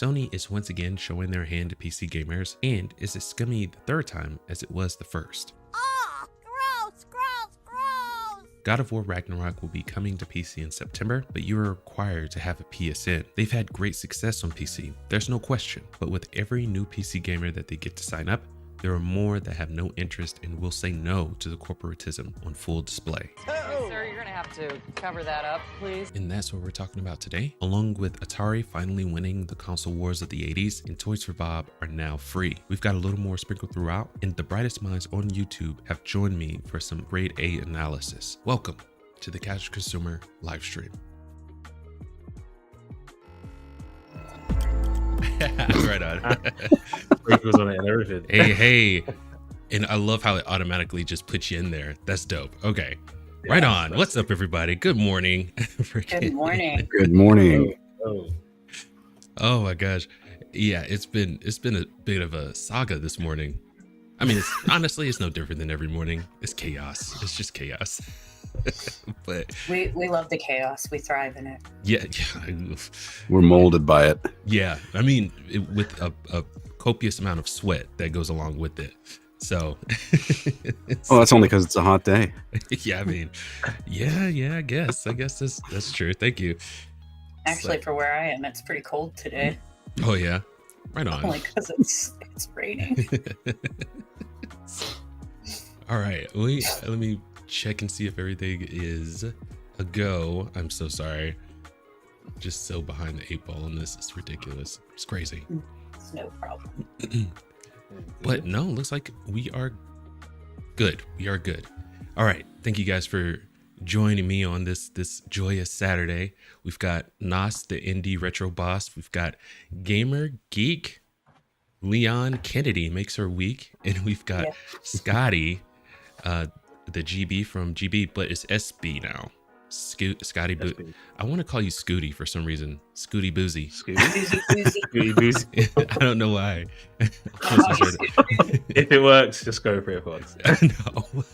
Sony is once again showing their hand to PC gamers and is as scummy the third time as it was the first. Oh, gross, gross, gross! God of War Ragnarok will be coming to PC in September, but you are required to have a PSN. They've had great success on PC, there's no question, but with every new PC gamer that they get to sign up, there are more that have no interest and will say no to the corporatism on full display. Sir, you're gonna have to cover that up, please. And that's what we're talking about today, along with Atari finally winning the console wars of the 80s and Toys for Bob are now free. We've got a little more sprinkled throughout, and the brightest minds on YouTube have joined me for some grade A analysis. Welcome to the Casual Consumer live stream. Right on. Sprinkles on it and everything. Hey. And I love how it automatically just puts you in there. That's dope. Okay. Right on. What's up, everybody? Good morning. Good morning. Good morning. Oh my gosh. Yeah, it's been a bit of a saga this morning. I mean, honestly, it's no different than every morning. It's chaos. It's just chaos. But we love the chaos. We thrive in it. Yeah. We're molded by it. Yeah. I mean, with a copious amount of sweat that goes along with it. So that's only because it's a hot day. Yeah, I mean, yeah, I guess that's true. Thank you. Actually, for where I am, it's pretty cold today. Oh yeah, right on. Only because it's raining. All right, let me check and see if everything is a go. I'm so sorry. Just so behind the 8 ball on this. It's ridiculous. It's crazy. It's no problem. But no, looks like we are good. We are good. All right. Thank you guys for joining me on this joyous Saturday. We've got Nos, the indie retro boss. We've got Gamer Geek. Leon Kennedy makes her week. And we've got Scotty, the GB from GB, but it's SB now. Scotty I want to call you Scooty for some reason. Scooty Boozy. Scooty Boozy. I don't know why. If it works, just go for it once. No.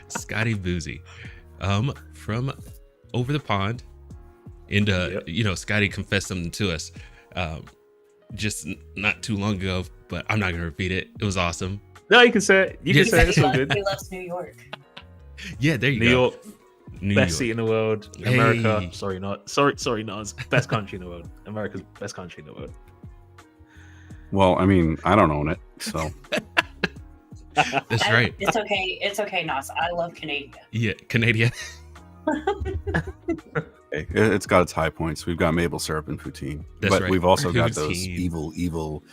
Scotty Boozy. From over the pond. And Scotty confessed something to us just not too long ago, but I'm not gonna repeat it. It was awesome. No, you can say it. You can say it. It's all good. He loves New York. Yeah, there you go. New York. New Best York. city in the world. Hey. America. Sorry, not it's best country in the world. America's best country in the world. Well, I mean, I don't own it, so. That's right. It's okay. It's okay, Nos. I love Canada. Yeah, Canadian. Hey, it's got its high points. We've got maple syrup and poutine. That's but right. we've also got those Poutine. evil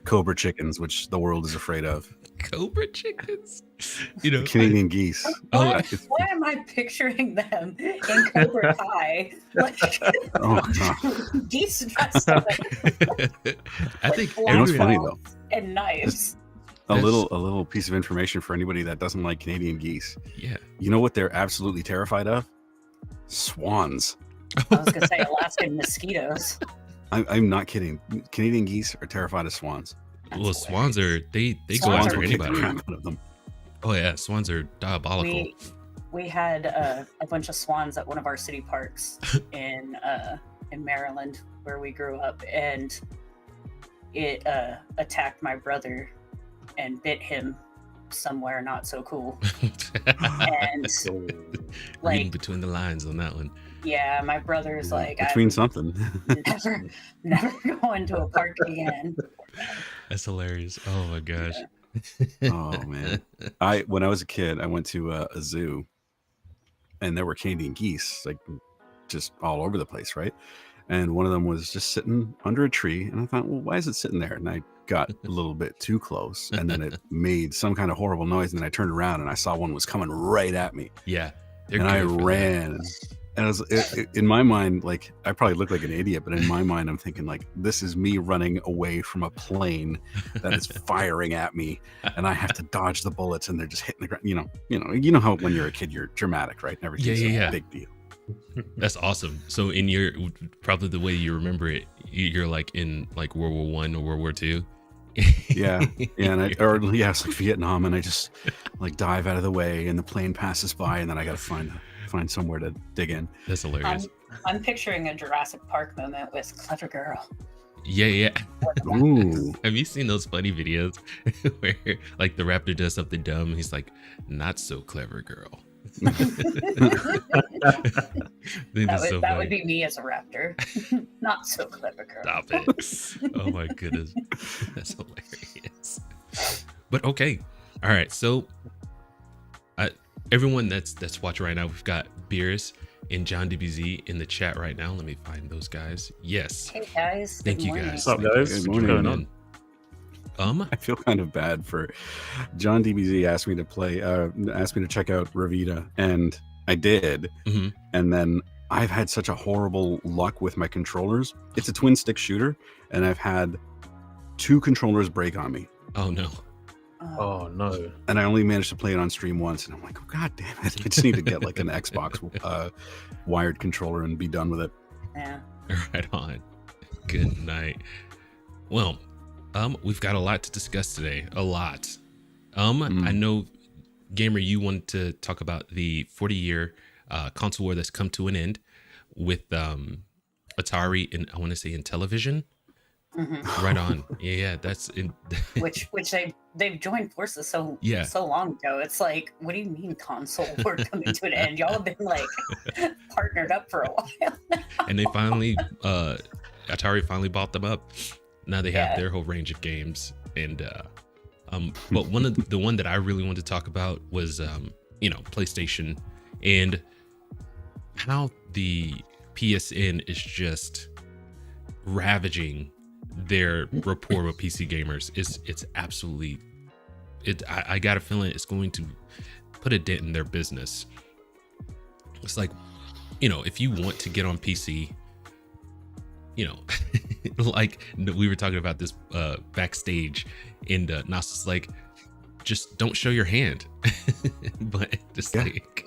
cobra chickens, which the world is afraid of. Cobra chickens. Canadian geese. Why am I picturing them in Cobra Kai? Like, geese dressed up I think You know what's funny though? and knives. A little piece of information for anybody that doesn't like Canadian geese. Yeah. You know what they're absolutely terrified of? Swans. I was gonna say Alaskan mosquitoes. I'm not kidding. Canadian geese are terrified of swans. Well, swans are they go Swans after are Kick the anybody. crap out of them. Oh yeah, swans are diabolical. We had a bunch of swans at one of our city parks in Maryland where we grew up, and it attacked my brother and bit him somewhere not so cool. And Reading like, between the lines on that one. yeah, my brother's like, Between something. never going to a park again. That's hilarious. Oh my gosh. Oh man. When I was a kid, I went to a zoo, and there were Canadian geese like just all over the place, right? And one of them was just sitting under a tree, and I thought, well, why is it sitting there? And I got a little bit too close, and then it made some kind of horrible noise, and then I turned around and I saw one was coming right at me. Yeah. And I ran. And I was in my mind, like, I probably look like an idiot, but in my mind, I'm thinking like, this is me running away from a plane that is firing at me, and I have to dodge the bullets, and they're just hitting the ground. You know how when you're a kid, you're dramatic, right? And everything's a big deal. That's awesome. So in your probably the way you remember it, you're like in like World War I or World War II. Yeah, and it's like Vietnam, and I just like dive out of the way, and the plane passes by, and then I got to find somewhere to dig in. That's hilarious. I'm picturing a Jurassic Park moment with Clever Girl. Yeah. Ooh. Have you seen those funny videos where like the raptor does something dumb and he's like, "Not so clever, girl." That would be me as a raptor. Not so clever, girl. Stop it. Oh my goodness. That's hilarious. But okay. All right. So everyone that's watching right now, we've got Beerus and John DBZ in the chat right now. Let me find those guys. Yes. Hey guys. Thank good you morning. guys. What's up, Thank guys? you. Good What's morning. going on? I feel kind of bad for John DBZ asked me to play, asked me to check out Ravita, and I did. Mhm. And then I've had such a horrible luck with my controllers. It's a twin stick shooter, and I've had 2 controllers break on me. Oh no. Oh no. And I only managed to play it on stream once, and I'm like, oh, God damn it. I just need to get like an Xbox wired controller and be done with it. Yeah. Right on. Good night. Well, we've got a lot to discuss today. A lot. I know, Gamer, you wanted to talk about the 40-year console war that's come to an end with Atari and I want to say in television. Mhm. Right on. Yeah, that's in. which they've joined forces so long ago. It's like, what do you mean console war coming to an end? Y'all have been like partnered up for a while now. And they finally, Atari finally bought them up. Now they have Yeah. their whole range of games, and but the one that I really wanted to talk about was PlayStation and how the PSN is just ravaging their rapport with PC gamers. It's absolutely I got a feeling it's going to put a dent in their business. It's like, if you want to get on PC, like we were talking about this backstage, and Knossig like, just don't show your hand. But just like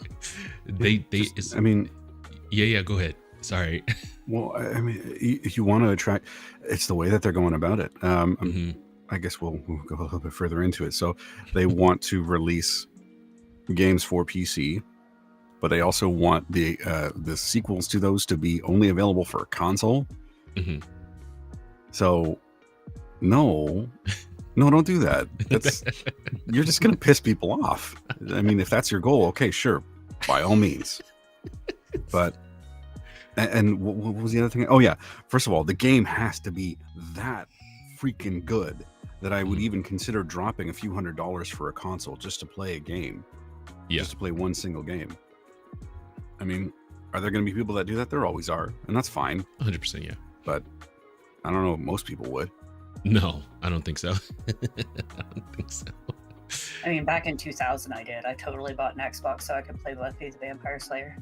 yeah, go ahead. Sorry. Well, I mean, if you want to attract, it's the way that they're going about it. I guess we'll go a little bit further into it. So they want to release games for PC, but they also want the sequels to those to be only available for console. Mhm. So no, don't do that. You're just going to piss people off. I mean, if that's your goal, okay, sure, by all means. But and what was the other thing? Oh yeah, first of all, the game has to be that freaking good that I would even consider dropping a few $100s for a console just to play a game. Yeah. Just to play one single game. I mean, are there going to be people that do that? There always are, and that's fine. 100%, yeah. But I don't know if most people would. No, I don't think so. I don't think so. I mean, back in 2000, I did. I totally bought an Xbox so I could play Buffy the Vampire Slayer.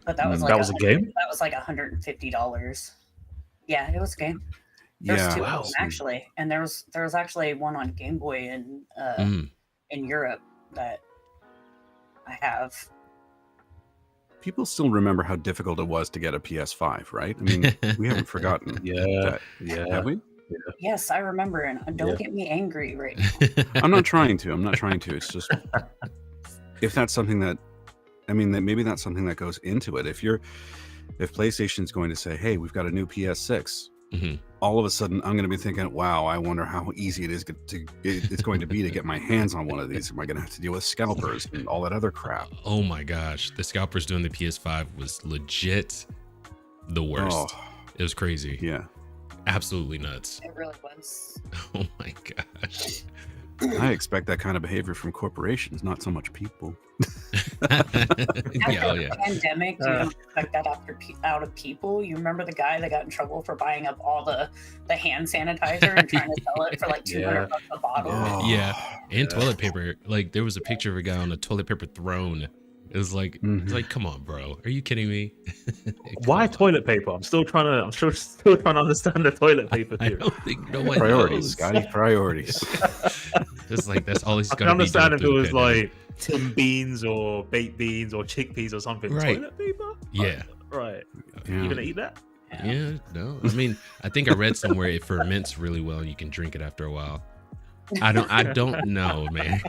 But that was like That was a game? That was like $150. Yeah, it was a game. There's Yeah, 2 wow. of them actually, and there was actually one on Game Boy in Europe that I have. People still remember how difficult it was to get a PS5, right? I mean, we haven't forgotten. Yeah. that, have we? Yes, I remember, and don't get me angry right now. I'm not trying to. It's just if that's something that, I mean, that maybe that's something that goes into it. If PlayStation's going to say, "Hey, we've got a new PS6," all of a sudden I'm going to be thinking, "Wow, I wonder how easy it's going to be to get my hands on one of these. Am I going to have to deal with scalpers and all that other crap?" Oh my gosh, the scalpers doing the PS5 was legit the worst. Oh, It was crazy. yeah. Absolutely nuts. It really was. Oh my gosh. I expect that kind of behavior from corporations, not so much people. After Yeah, the pandemic, you don't expect that out of people. You remember the guy that got in trouble for buying up all the hand sanitizer and trying to sell it for like $200 a bottle? Oh. Yeah, and toilet paper. Like there was a picture of a guy on a toilet paper throne. It was like, it's like, come on, bro. Are you kidding me? Why toilet paper? I'm still trying to understand the toilet paper I theory. don't think no one Priorities, knows. Scotty. Priorities. It's like that's all he's I gonna can be understand if it doing was through the pandemic. like tin beans or baked beans or chickpeas or something. Right. Toilet paper? Yeah. Right. Yeah. You gonna eat that? Yeah, no. I mean, I think I read somewhere it ferments really well and you can drink it after a while. I don't know, man.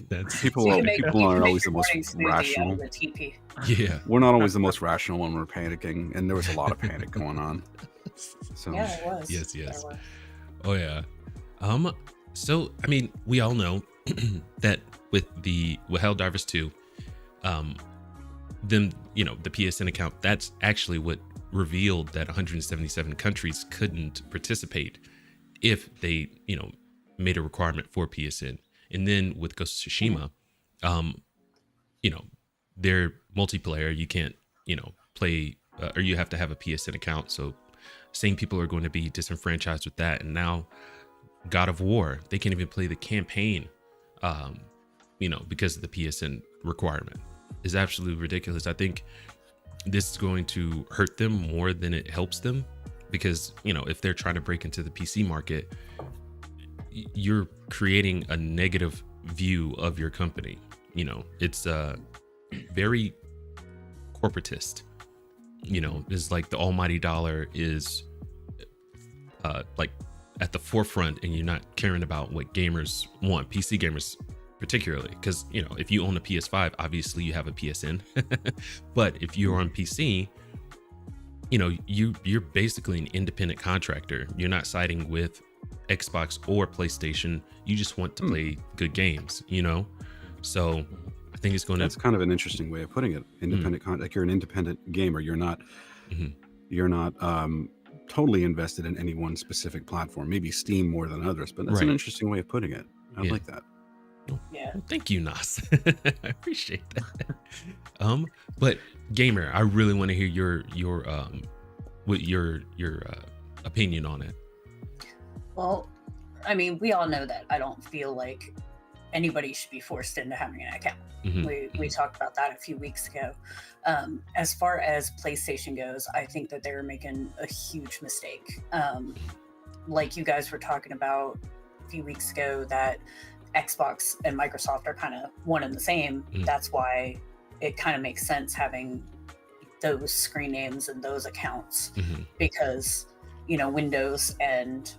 That's People aren't always the most rational. yeah. We're not always the most rational when we're panicking, and there was a lot of panic going on. So Yeah, it was. Yes, There yes. was. Oh yeah. So I mean, we all know that with Helldivers 2, then the PSN account, that's actually what revealed that 177 countries couldn't participate if they made a requirement for PSN. And then with Ghost of Tsushima, their multiplayer, you can't play or you have to have a PSN account, so same people are going to be disenfranchised with that. And now God of War, they can't even play the campaign because of the PSN requirement. Is absolutely ridiculous. I think this is going to hurt them more than it helps them, because if they're trying to break into the PC market, you're creating a negative view of your company. It's very corporatist. It's like the almighty dollar is like at the forefront, and you're not caring about what gamers want, PC gamers particularly, because if you own a PS5, obviously you have a PSN. But if you're on PC, you're basically an independent contractor. You're not siding with Xbox or PlayStation. You just want to play good games, so I think it's going That's kind of an interesting way of putting it. Independent like you're an independent gamer. You're not totally invested in any one specific platform. Maybe Steam more than others, but that's an interesting way of putting it. I like that. Yeah. Well, thank you, Nos. I appreciate that. But Gamer, I really want to hear your opinion on it. Well, I mean, we all know that I don't feel like anybody should be forced into having an account. We talked about that a few weeks ago. As far as PlayStation goes, I think that they're making a huge mistake. Like you guys were talking about a few weeks ago, that Xbox and Microsoft are kind of one and the same. That's why it kind of makes sense having those screen names and those accounts, because Windows and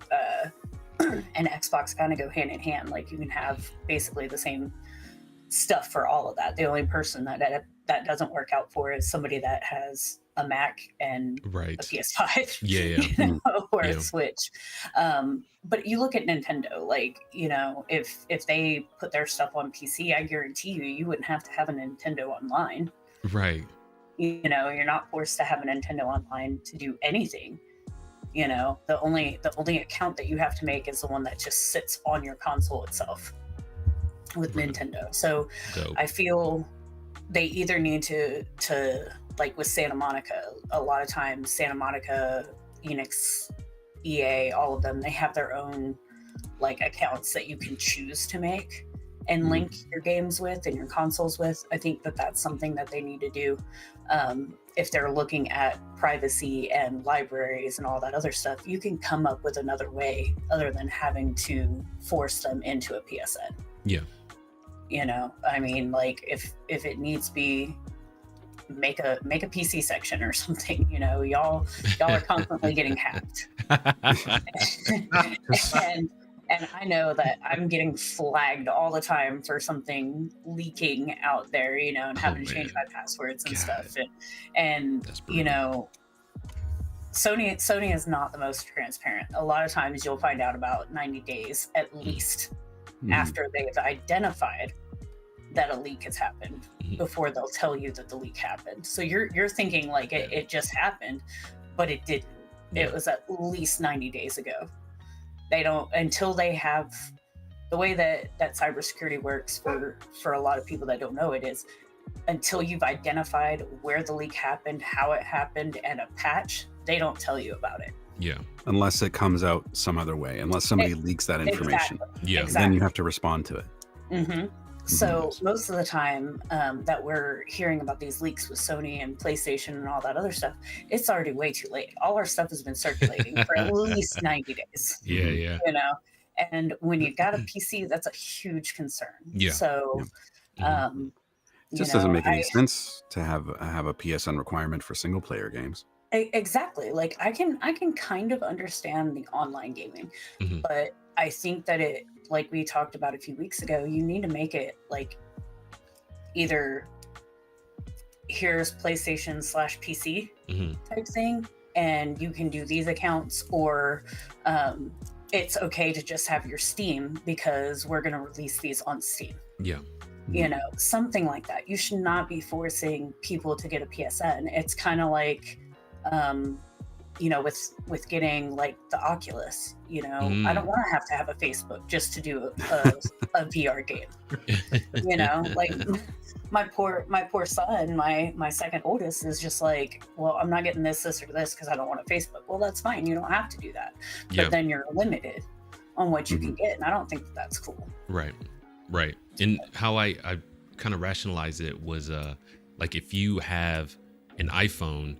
Xbox kind of go hand in hand. Like you can have basically the same stuff for all of that. The only person that doesn't work out for is somebody that has a Mac and a PS5, or a Switch. But you look at Nintendo, like if they put their stuff on PC, I guarantee you wouldn't have to have a Nintendo Online. Right. You're not forced to have a Nintendo Online to do anything. The only account that you have to make is the one that just sits on your console itself with Nintendo. So Dope. I feel they either need to like with Santa Monica, a lot of times Santa Monica, Enix, EA, all of them, they have their own like accounts that you can choose to make and link your games with and your consoles with. I think that that's something that they need to do. If they're looking at privacy and libraries and all that other stuff, you can come up with another way other than having to force them into a PSN. Yeah. I mean, like if it needs to be, make a PC section or something. Y'all are constantly getting hacked. And I know that I'm getting flagged all the time for something leaking out there, and having to change my passwords and stuff. And Sony is not the most transparent. A lot of times you'll find out about 90 days at least after they've identified that a leak has happened before they'll tell you that the leak happened. So you're thinking like it just happened, but it didn't. It was at least 90 days ago. They don't, until they have, the way that cybersecurity works for a lot of people that don't know it is, until you've identified where the leak happened, how it happened, and a patch, they don't tell you about it. Yeah. Unless it comes out some other way, unless somebody leaks that information. Exactly. Yeah. Then you have to respond to it. So most of the time that we're hearing about these leaks with Sony and PlayStation and all that other stuff, it's already way too late. All our stuff has been circulating for at least 90 days. Yeah. And when you've got a PC, that's a huge concern. Yeah. So, it just doesn't make any sense to have a PSN requirement for single player games. Exactly. Like I can kind of understand the online gaming, but I think that it, like we talked about a few weeks ago, you need to make it like either here's PlayStation /PC type thing, and you can do these accounts, or it's okay to just have your Steam because we're going to release these on Steam. Yeah. You know, something like that. You should not be forcing people to get a PSN. It's kind of like, you know, with getting like the Oculus, you know, I don't want to have a Facebook just to do a VR game. You know, like my poor son, my second oldest is just like, well, I'm not getting this or this because I don't want a Facebook. Well, that's fine. You don't have to do that. But then you're limited on what you can get. And I don't think that's cool. Right. Right. And how I kind of rationalize it was like if you have an iPhone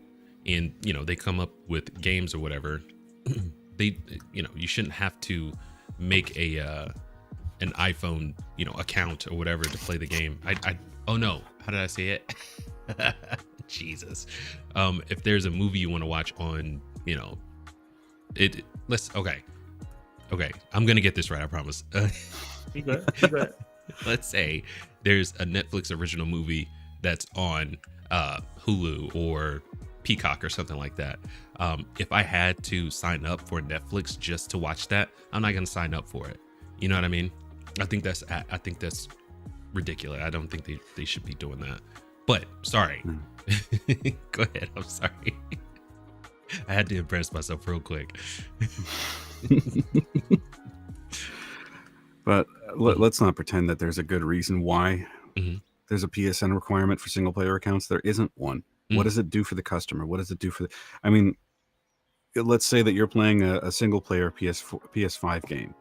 and, you know, they come up with games or whatever, they, you know, you shouldn't have to make an iPhone, you know, account or whatever to play the game. Oh no, how did I say it? Jesus. If there's a movie you want to watch on, you know, okay. I'm going to get this right. I promise. You good. Let's say there's a Netflix original movie that's on Hulu or Peacock or something like that. If I had to sign up for Netflix just to watch that, I'm not going to sign up for it. You know what I mean? I think that's ridiculous. I don't think they should be doing that. But sorry. Go ahead. I'm sorry. I had to impress myself real quick. But let's not pretend that there's a good reason why there's a PSN requirement for single player accounts. There isn't one. What does it do for the customer? What does it do for the... I mean, let's say that you're playing a single player PS5 game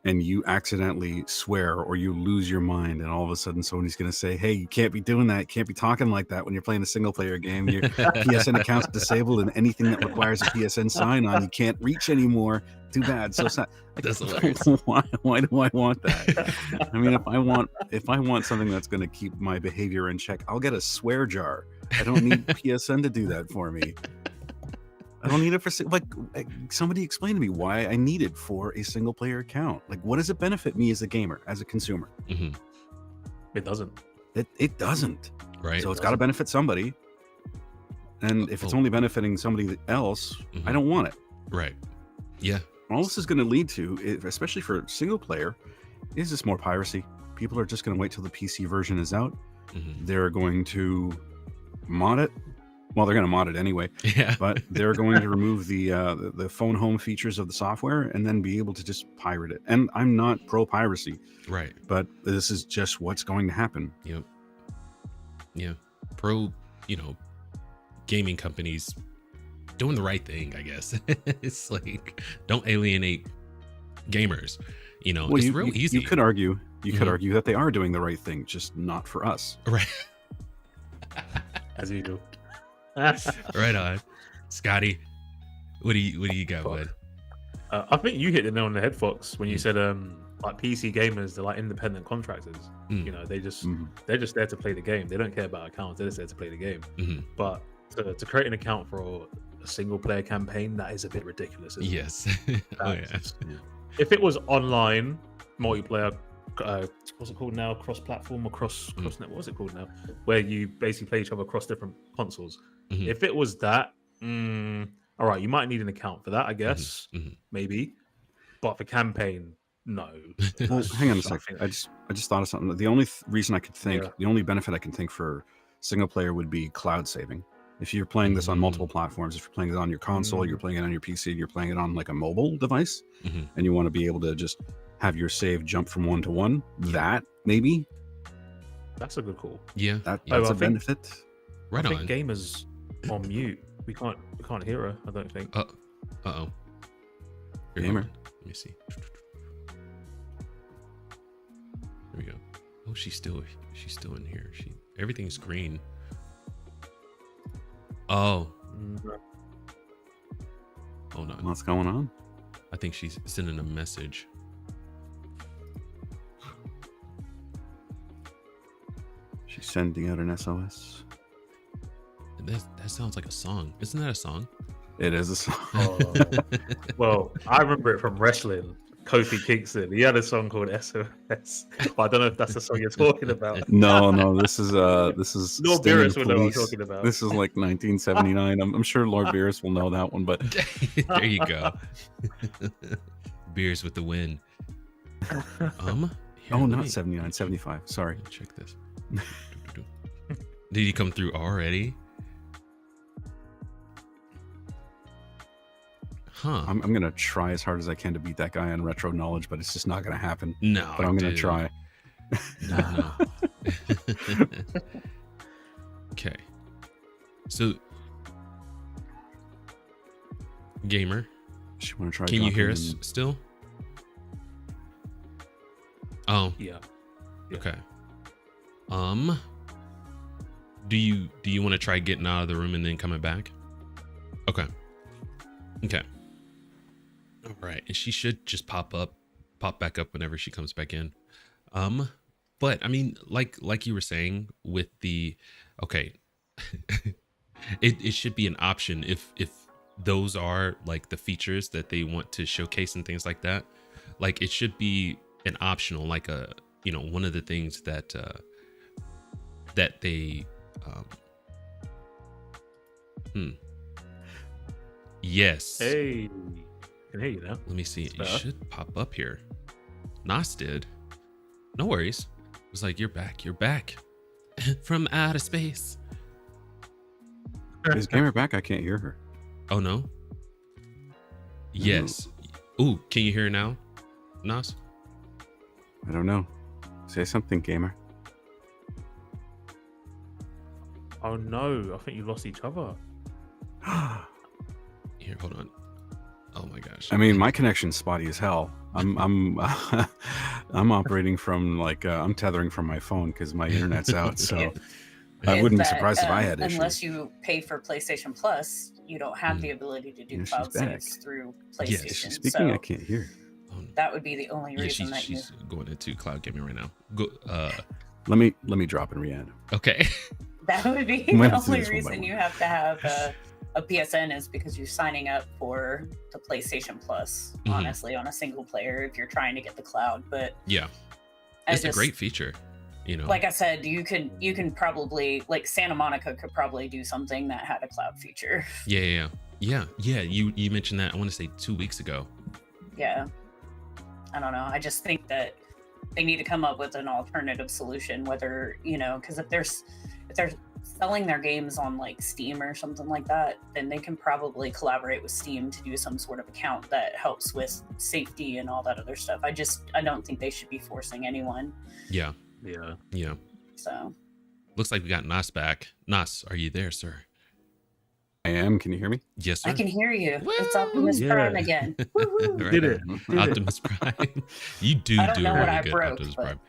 and you accidentally swear or you lose your mind, and all of a sudden Sony's going to say, hey, you can't be doing that. You can't be talking like that when you're playing a single player game. Your PSN account's disabled, and anything that requires a PSN sign on you can't reach anymore. Too bad. So sad. That's hilarious. Why do I want that? I mean, if I want something that's going to keep my behavior in check, I'll get a swear jar. I don't need PSN to do that for me. I don't need it for, like, somebody explain to me why I need it for a single player account. Like, what does it benefit me as a gamer, as a consumer? It doesn't. It doesn't. Right. So it's got to benefit somebody. And if it's only benefiting somebody else, I don't want it. Right. Yeah. All this is going to lead to, especially for single player, is just more piracy. People are just going to wait till the PC version is out. They're going to mod it. Well, they're going to mod it anyway. Yeah. But they're going to remove the phone home features of the software and then be able to just pirate it. And I'm not pro piracy. Right. But this is just what's going to happen. Yep. Yeah. Pro, you know, gaming companies doing the right thing, I guess. It's like, don't alienate gamers. You know, it's real easy. You could argue that they are doing the right thing, just not for us. Right. As you do. Right on. Scotty, what do you got, bud? I think you hit the nail on the head, Fox, when you said like PC gamers, they're like independent contractors. You know, they're just there to play the game. They don't care about accounts. They're just there to play the game. But to create an account for a single player campaign, that is a bit ridiculous. Yes. If it was online multiplayer, what's it called now? Cross-platform or cross-net? What's it called now? Where you basically play each other across different consoles. If it was that, all right, you might need an account for that, I guess, maybe. But for campaign, no. Well, hang on a second. I just thought of something. The only reason I could think, the only benefit I can think for single player would be cloud saving. If you're playing this on multiple platforms, if you're playing it on your console, you're playing it on your PC, you're playing it on like a mobile device, and you want to be able to just have your save jump from one to one, that maybe. That's a good call. Yeah. That's a benefit. Right I on. think gamers on mute. We can't hear her, I don't think. Uh-oh. Gamer. Let me see. There we go. Oh, she's still in here. Everything's green. Oh. Hold on. What's going on? I think she's sending a message. She's sending out an SOS. That sounds like a song. Isn't that a song? It is a song. Well, I remember it from wrestling. Kofi Kingston. He had a song called SOS. I don't know if that's the song you're talking about. No, this is Lord Sting and Beerus would know what I'm Police. talking about. This is like 1979. I'm sure Lord Beerus will know that one, but There you go. Beers with the win. Here, oh, let not me 79, 75. Sorry. check this. Did he come through already? Huh. I'm gonna try as hard as I can to beat that guy on retro knowledge, but it's just not gonna happen. No, But I'm gonna dude. try. No. Okay. So, Gamer, She want to try. can you hear dropping us still? Oh, Yeah. okay. Do you want to try getting out of the room and then coming back? Okay. Okay. All right. And she should just pop back up whenever she comes back in. But I mean, like you were saying with the, okay, it should be an option if those are like the features that they want to showcase and things like that. Like it should be an optional, like one of the things that that they yes. Hey, can hear you now. Let me see. It Better. should pop up here. Nos did. No worries. It was like, you're back from outer space. Is Gamer back? I can't hear her. Oh no. Yes. Ooh, can you hear her now, Nos? I don't know. Say something, Gamer. Oh no, I think you lost each other. Here, hold on. Oh my gosh. I mean, my connection's spotty as hell. I'm I'm operating from like I'm tethering from my phone because my internet's out. So I wouldn't be surprised if I had issues. Unless you pay for PlayStation Plus, you don't have the ability to do Yeah, she's cloud back. saves through Yes, PlayStation. Is she speaking? I So can't hear. that would be the only Yeah, reason that you. she's going into cloud gaming right now. Go. Let me drop and re-add. Okay. That would be I'm gonna the have to do only this one by reason one. you have to have a PSN is because you're signing up for the PlayStation Plus. Mhm. Honestly, on a single player, if you're trying to get the cloud, but Yeah. I It's a just- great feature. You know. Like I said, you can probably like Santa Monica could probably do something that had a cloud feature. Yeah. You mentioned that. I want to say 2 weeks ago. Yeah, I don't know. I just think that they need to come up with an alternative solution. Whether because if they're selling their games on like Steam or something like that, then they can probably collaborate with Steam to do some sort of account that helps with safety and all that other stuff. I don't think they should be forcing anyone. Yeah. Yeah. So Looks like we got Nos back. Nos, are you there, sir? I am. Can you hear me? Yes, sir. I can hear you. It's Woo! Optimus Yeah. Prime again. Woo-hoo. Right. Did it? Optimus Prime. You do I don't do know a what really I good broke, Optimus but- Prime.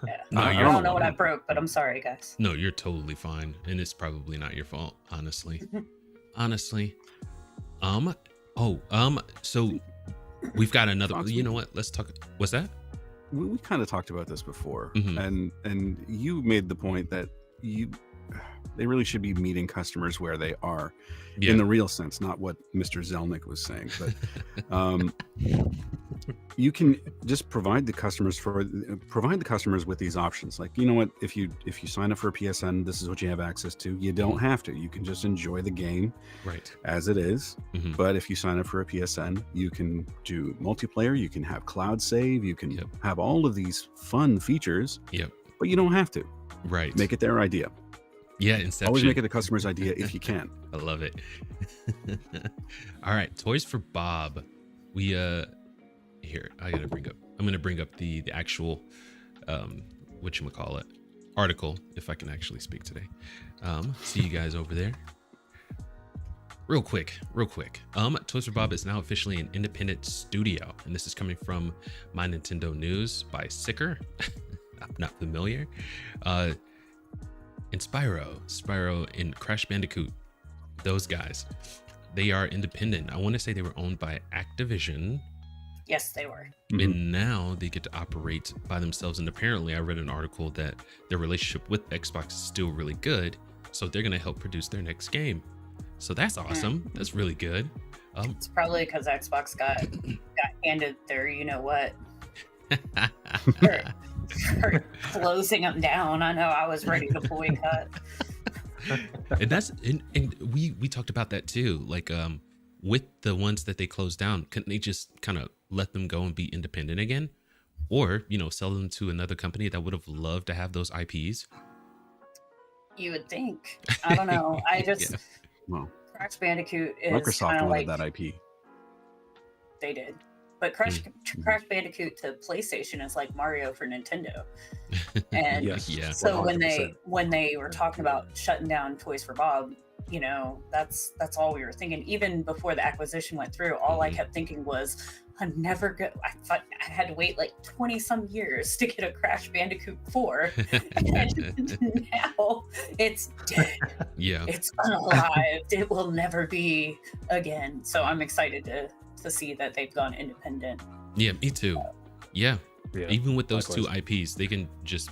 Yeah. No, I you're don't fine. know what I broke, but I'm sorry, guys. No, you're totally fine, and it's probably not your fault, honestly. Honestly. So we've got another. Fox, You know what? Let's talk. What's that? We kind of talked about this before, Mhm. and you made the point that they really should be meeting customers where they are Yeah. in the real sense, not what Mr. Zelnick was saying. But you can just provide the customers with these options. Like, you know what, if you sign up for a PSN, this is what you have access to. You don't have to. You can just enjoy the game Right. as it is. Mhm. But if you sign up for a PSN, you can do multiplayer, you can have cloud save, you can Yep. have all of these fun features. Yep. But you don't have to. Right. Make it their idea. Yeah. Inception. Always make it the customer's idea if you can. I love it. All right, Toys for Bob. We here, I'm gonna bring up the actual whatchamacallit article, if I can actually speak today. See you guys over there. Real quick. Toys for Bob is now officially an independent studio, and this is coming from My Nintendo News by Sicker. I'm not familiar. And Spyro and Crash Bandicoot, those guys, they are independent. I want to say they were owned by Activision, Yes, they were. and now they get to operate by themselves. And apparently, I read an article that their relationship with Xbox is still really good, so they're going to help produce their next game. So that's awesome. That's really good. It's probably because Xbox got handed their what for closing them down. I know I was ready to boycott. and we talked about that too. Like with the ones that they closed down, couldn't they just kind of let them go and be independent again, or sell them to another company that would have loved to have those IPs? You would think. I don't know. I just Well, Crash Bandicoot is Microsoft wanted like that IP. they did. But Crash Bandicoot to PlayStation is like Mario for Nintendo. And Yes. so 100%. when they were talking about shutting down Toys for Bob, that's all we were thinking. Even before the acquisition went through, all I kept thinking was, I thought I had to wait like 20 some years to get a Crash Bandicoot 4. And now it's dead. Yeah. It's unalived. It will never be again. So I'm excited to see that they've gone independent. Yeah, me too. Yeah. Yeah, Even with those likewise. two IPs, they can just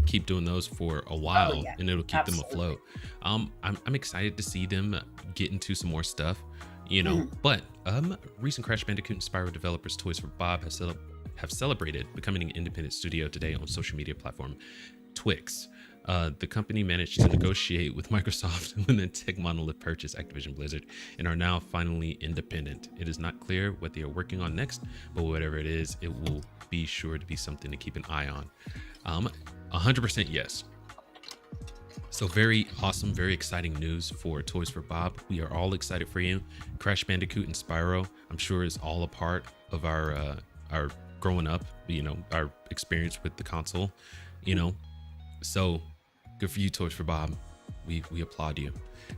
keep doing those for a while, yeah. and it'll keep them Absolutely. afloat. I'm excited to see them get into some more stuff, But recent Crash Bandicoot and Spyro developers Toys for Bob have celebrated becoming an independent studio today on social media platform Twix. The company managed to negotiate with Microsoft when the tech monolith purchased Activision Blizzard and are now finally independent. It is not clear what they are working on next, but whatever it is, it will be sure to be something to keep an eye on. 100% yes. So very awesome, very exciting news for Toys for Bob. We are all excited for you. Crash Bandicoot and Spyro, I'm sure, is all a part of our growing up, our experience with the console, So good for you, Toys for Bob. We applaud you.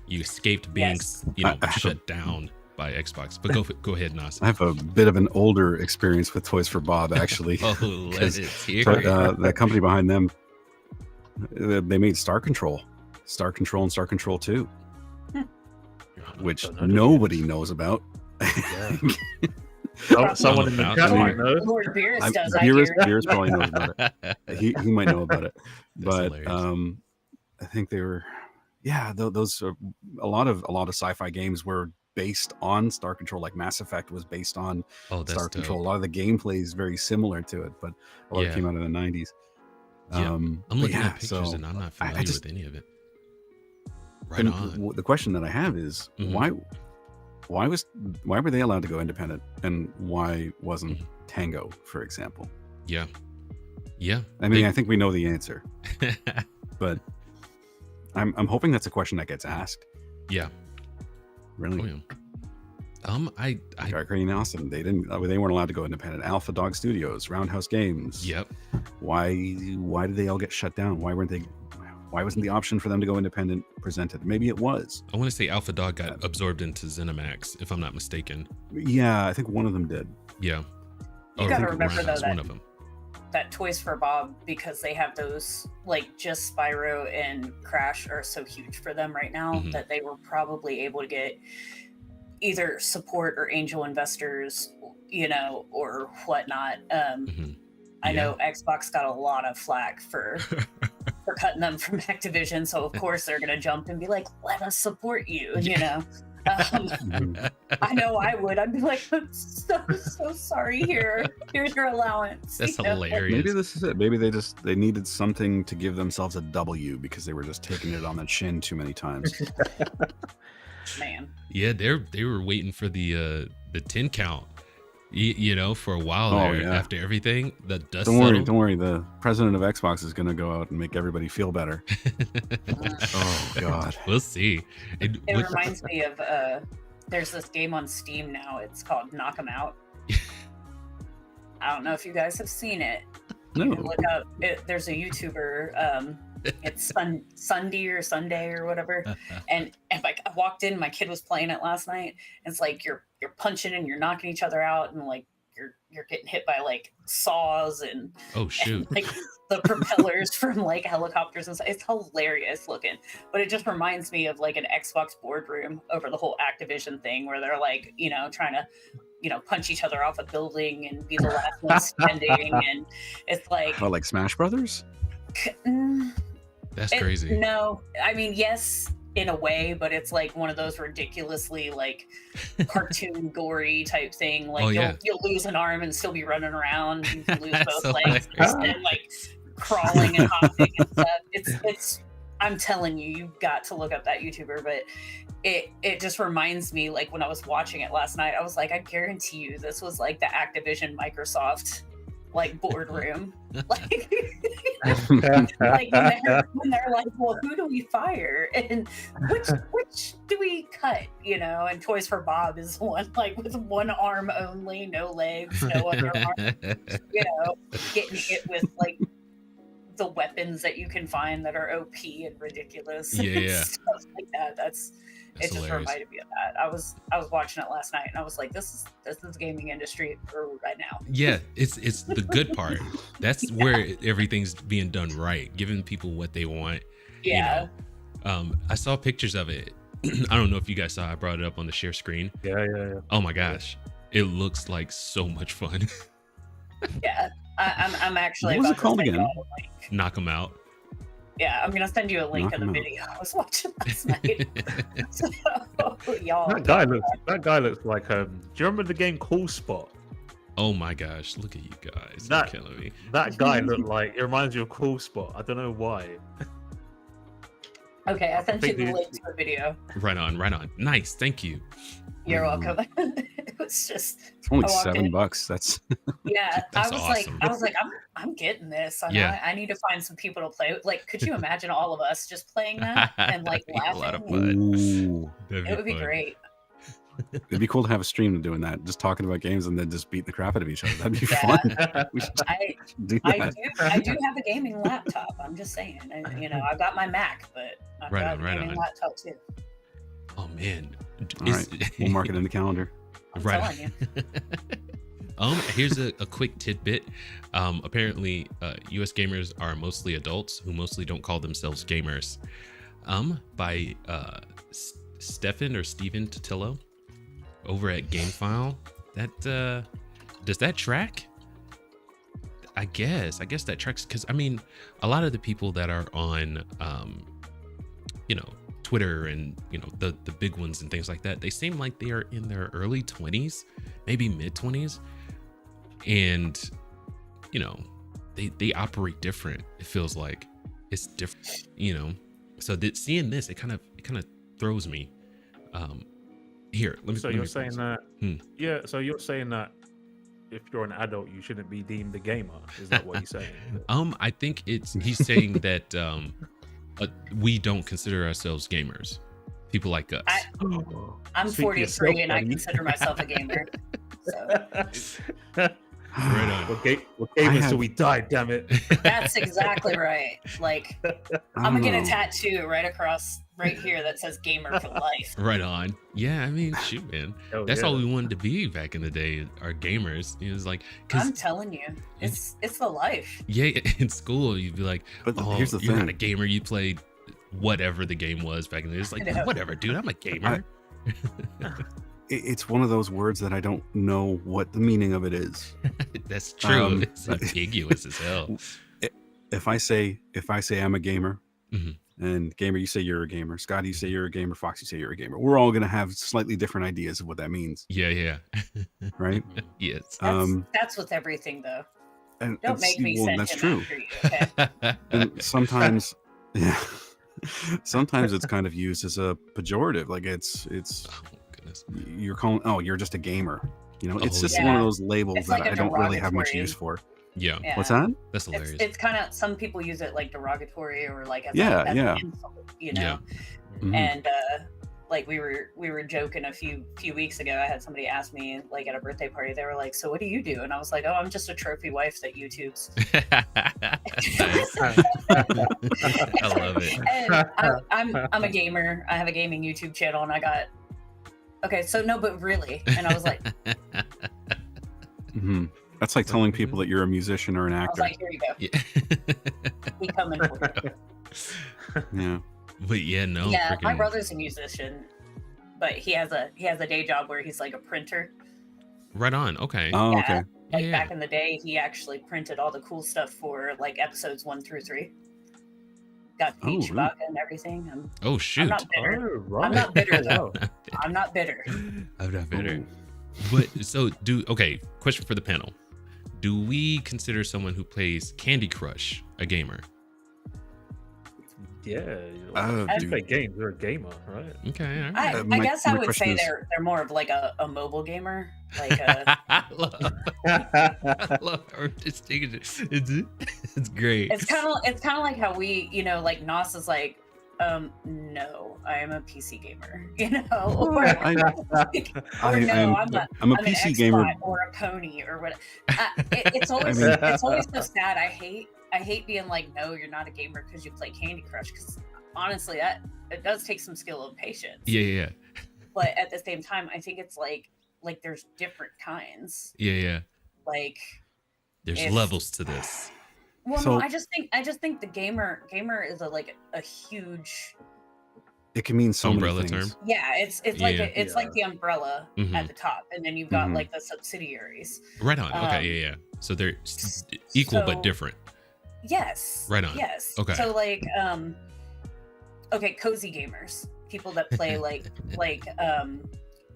You escaped being, Yes. shut down by Xbox. But go ahead, Nas. I have a bit of an older experience with Toys for Bob, actually. Oh, let it hear. The company behind them, they made Star Control and Star Control 2, which Don't know. nobody knows about. Yeah. Someone in the About chat to. might know. Lord Beerus does, I hear. Beerus probably knows about it. He might know about it. That's But hilarious. I think they were, those are a lot of sci-fi games were based on Star Control. Like Mass Effect was based on That's Star dope. Control. A lot of the gameplay is very similar to it, but a lot of it came out in the 90s. Yeah. I'm but looking yeah, at pictures so and I'm not I familiar just- with any of it. Right and on. the question that I have is Mhm. why were they allowed to go independent, and why wasn't Mhm. Tango, for example? Yeah. I mean, I think we know the answer, but I'm hoping that's a question that gets asked. Yeah. Really. Oh, yeah. I Dark Green Austin, they weren't allowed to go independent. Alpha Dog Studios, Roundhouse Games. Yep. Why did they all get shut down? Why wasn't the option for them to go independent presented? Maybe it was. I want to say Alpha Dog got absorbed into ZeniMax, if I'm not mistaken. Yeah, I think one of them did. Yeah. You I gotta think remember, though, Roundhouse, that one of them. that Toys for Bob, because they have those, like, just Spyro and Crash are so huge for them right now Mhm. that they were probably able to get either support or angel investors, or whatnot. Mhm. I Yeah. know Xbox got a lot of flack for cutting them from Activision, so of course they're gonna jump and be like, "Let us support you," I know I would. I'd be like, "I'm so sorry. Here's your allowance." That's you know? hilarious. Maybe this is it. Maybe they needed something to give themselves a W because they were just taking it on the chin too many times. Man. Yeah, they were waiting for the 10 count, for a while Oh, there. yeah. After everything, the dust Don't worry, settled. don't worry. The president of Xbox is going to go out and make everybody feel better. Oh God. We'll see. It reminds me of there's this game on Steam now. It's called Knock 'Em Out. I don't know if you guys have seen it. You can No. look up. There's a YouTuber. It's Sunday or whatever. And like I walked in, my kid was playing it last night. And it's like you're punching and you're knocking each other out, and like you're getting hit by like saws and Oh shoot. like the propellers from like helicopters and stuff. It's hilarious looking, but it just reminds me of like an Xbox boardroom over the whole Activision thing where they're like, trying to, punch each other off a building and be the last one standing. And it's like, Oh, like Smash Brothers? mm, That's crazy. No, I mean, yes, in a way, but it's like one of those ridiculously like cartoon gory type thing. Like Oh, yeah. you'll lose an arm and still be running around. You can lose both So legs hilarious. and like crawling and hopping and stuff. It's I'm telling you, you've got to look up that YouTuber, but it just reminds me, like when I was watching it last night, I was like, I guarantee you this was like the Activision Microsoft like boardroom. Like, like when they're like, well, who do we fire? And which do we cut? You know, and Toys for Bob is one, like with one arm only, no legs, no other arm, you know, getting hit with like the weapons that you can find that are OP and ridiculous. Yeah, and yeah. stuff like that. It just hilarious. reminded me of that. I was watching it last night and I was like, this is gaming industry for right now. Yeah, it's the good part. That's where everything's being done right, giving people what they want. Yeah. You know? I saw pictures of it. I don't know if you guys saw. I brought it up on the share screen. Yeah. Oh my gosh, it looks like so much fun. Yeah. I'm actually. What was about it called to send again? y'all a link. Knock them out. Yeah, I'm gonna send you a link Knock of the 'em out. video I was watching last night. So, y'all. That guy looks like do you remember the game Cool Spot? Oh my gosh, look at you guys. That- You're killing me. That guy looked like, it reminds you of Cool Spot. I don't know why. Okay, I sent you think the these- link to the video. Right on. Nice, thank you. You're Mhm. welcome. It was just It's only I walked in. $7. That's yeah. That's I was awesome. like, I'm getting this. Yeah. I need to find some people to play with. Like, could you imagine all of us just playing that and like That'd be a lot of laughing? fun. ooh. It would be fun. great. It'd be cool to have a stream of doing that, just talking about games and then just beating the crap out of each other. That'd be Yeah. fun. We should do that. I do have a gaming laptop. I'm just saying. You know, I've got my Mac, but I've Right got on, a right gaming on. laptop too. Oh man. All right, we'll mark it in the calendar. I'm Right. telling you. Here's a quick tidbit. Apparently, U.S. gamers are mostly adults who mostly don't call themselves gamers. By Stefan Totillo over at GameFile. That does that track? I guess that tracks, because I mean, a lot of the people that are on, you know, Twitter and, you know, the big ones and things like that, they seem like they are in their early 20s, maybe mid 20s, and you know, they operate different. It feels like it's different, you know. So seeing this, it kind of throws me. Here, let me. So let you're me saying pause. that? Yeah. So you're saying that if you're an adult, you shouldn't be deemed a gamer. Is that what you're saying? I think he's saying that we don't consider ourselves gamers. People like us. I'm Speak for 43 yourself, and I buddy. consider myself a gamer. So Right on. We're gamers till we die. Damn it. that's exactly right. Like I'm gonna get a tattoo right here that says "gamer for life." Right on. Yeah, I mean, shoot, man. Oh, That's yeah. all we wanted to be back in the day. Are gamers. It was like, I'm cause telling you, it's the life. yeah, in school you'd be like, But oh, here's the you're not a thing. gamer. You played whatever the game was back in the day. It's like, I know. whatever, dude. I'm a gamer. It's one of those words that I don't know what the meaning of it is. That's true. Um, It's ambiguous as hell. If I say I'm a gamer, Mhm. and Gamer, you say you're a gamer, Scotty, you say you're a gamer, Fox, you say you're a gamer, we're all gonna have slightly different ideas of what that means, Yeah. right? Yes. That's with everything though. And Don't make me well, send that's him true. after you. Okay? And sometimes, yeah, sometimes it's kind of used as a pejorative, like it's Oh goodness. you're calling, oh, you're just a gamer. You know, it's Oh, just yeah. one of those labels It's that like a I don't really have much derogatory. use for. Yeah. Yeah. What's that? That's hilarious. It's kind of, some people use it like derogatory or like as Yeah, as yeah. an insult, you know. Mhm. And like we were joking a few weeks ago. I had somebody ask me like at a birthday party. They were like, "So what do you do?" And I was like, "Oh, I'm just a trophy wife that YouTubes." I love it. And I'm a gamer. I have a gaming YouTube channel, and I got okay. So no, but really, and I was like, Mhm. That's like telling people that you're a musician or an I was actor. like, here you go. Yeah. We coming for you. Yeah. But yeah, no. Yeah, my freaking- brother's a musician, but he has a day job where he's like a printer. Right on. Okay. Oh, Yeah. okay. Like Yeah. back in the day, he actually printed all the cool stuff for like episodes 1 through 3. got to eat Oh, Chewbacca and everything. Oh shoot! I'm not bitter. Oh, right. I'm not bitter though. Wow. I'm not bitter. I'm not bitter. Ooh. But so okay, question for the panel. Do we consider someone who plays Candy Crush a gamer? Yeah. Oh, You dude. play games. You're a gamer, right? Okay, all right. I my- guess I my would question say is- they're more of like a mobile gamer. Like I love our distinction. It's great. it's kind of like how we, like Nos is like, no, I am a PC gamer, or, I- or no, I'm a I'm PC an gamer. Xbot or a pony or what. It's always I mean- it's always so sad. I hate being like, no, you're not a gamer because you play Candy Crush. Because honestly, it does take some skill and patience. Yeah. But at the same time, I think it's like there's different kinds. Yeah. Like There's If- levels to this. Well, So- no, I just think the gamer is a huge. It can mean so Umbrella many things. term. Yeah, it's like Yeah. it's like the umbrella Mhm. at the top, and then you've got Mhm. like the subsidiaries. Right on. Okay, Um, yeah. So they're equal but so- different. Yes. Right on. Yes. Okay. So like, okay, cozy gamers, people that play like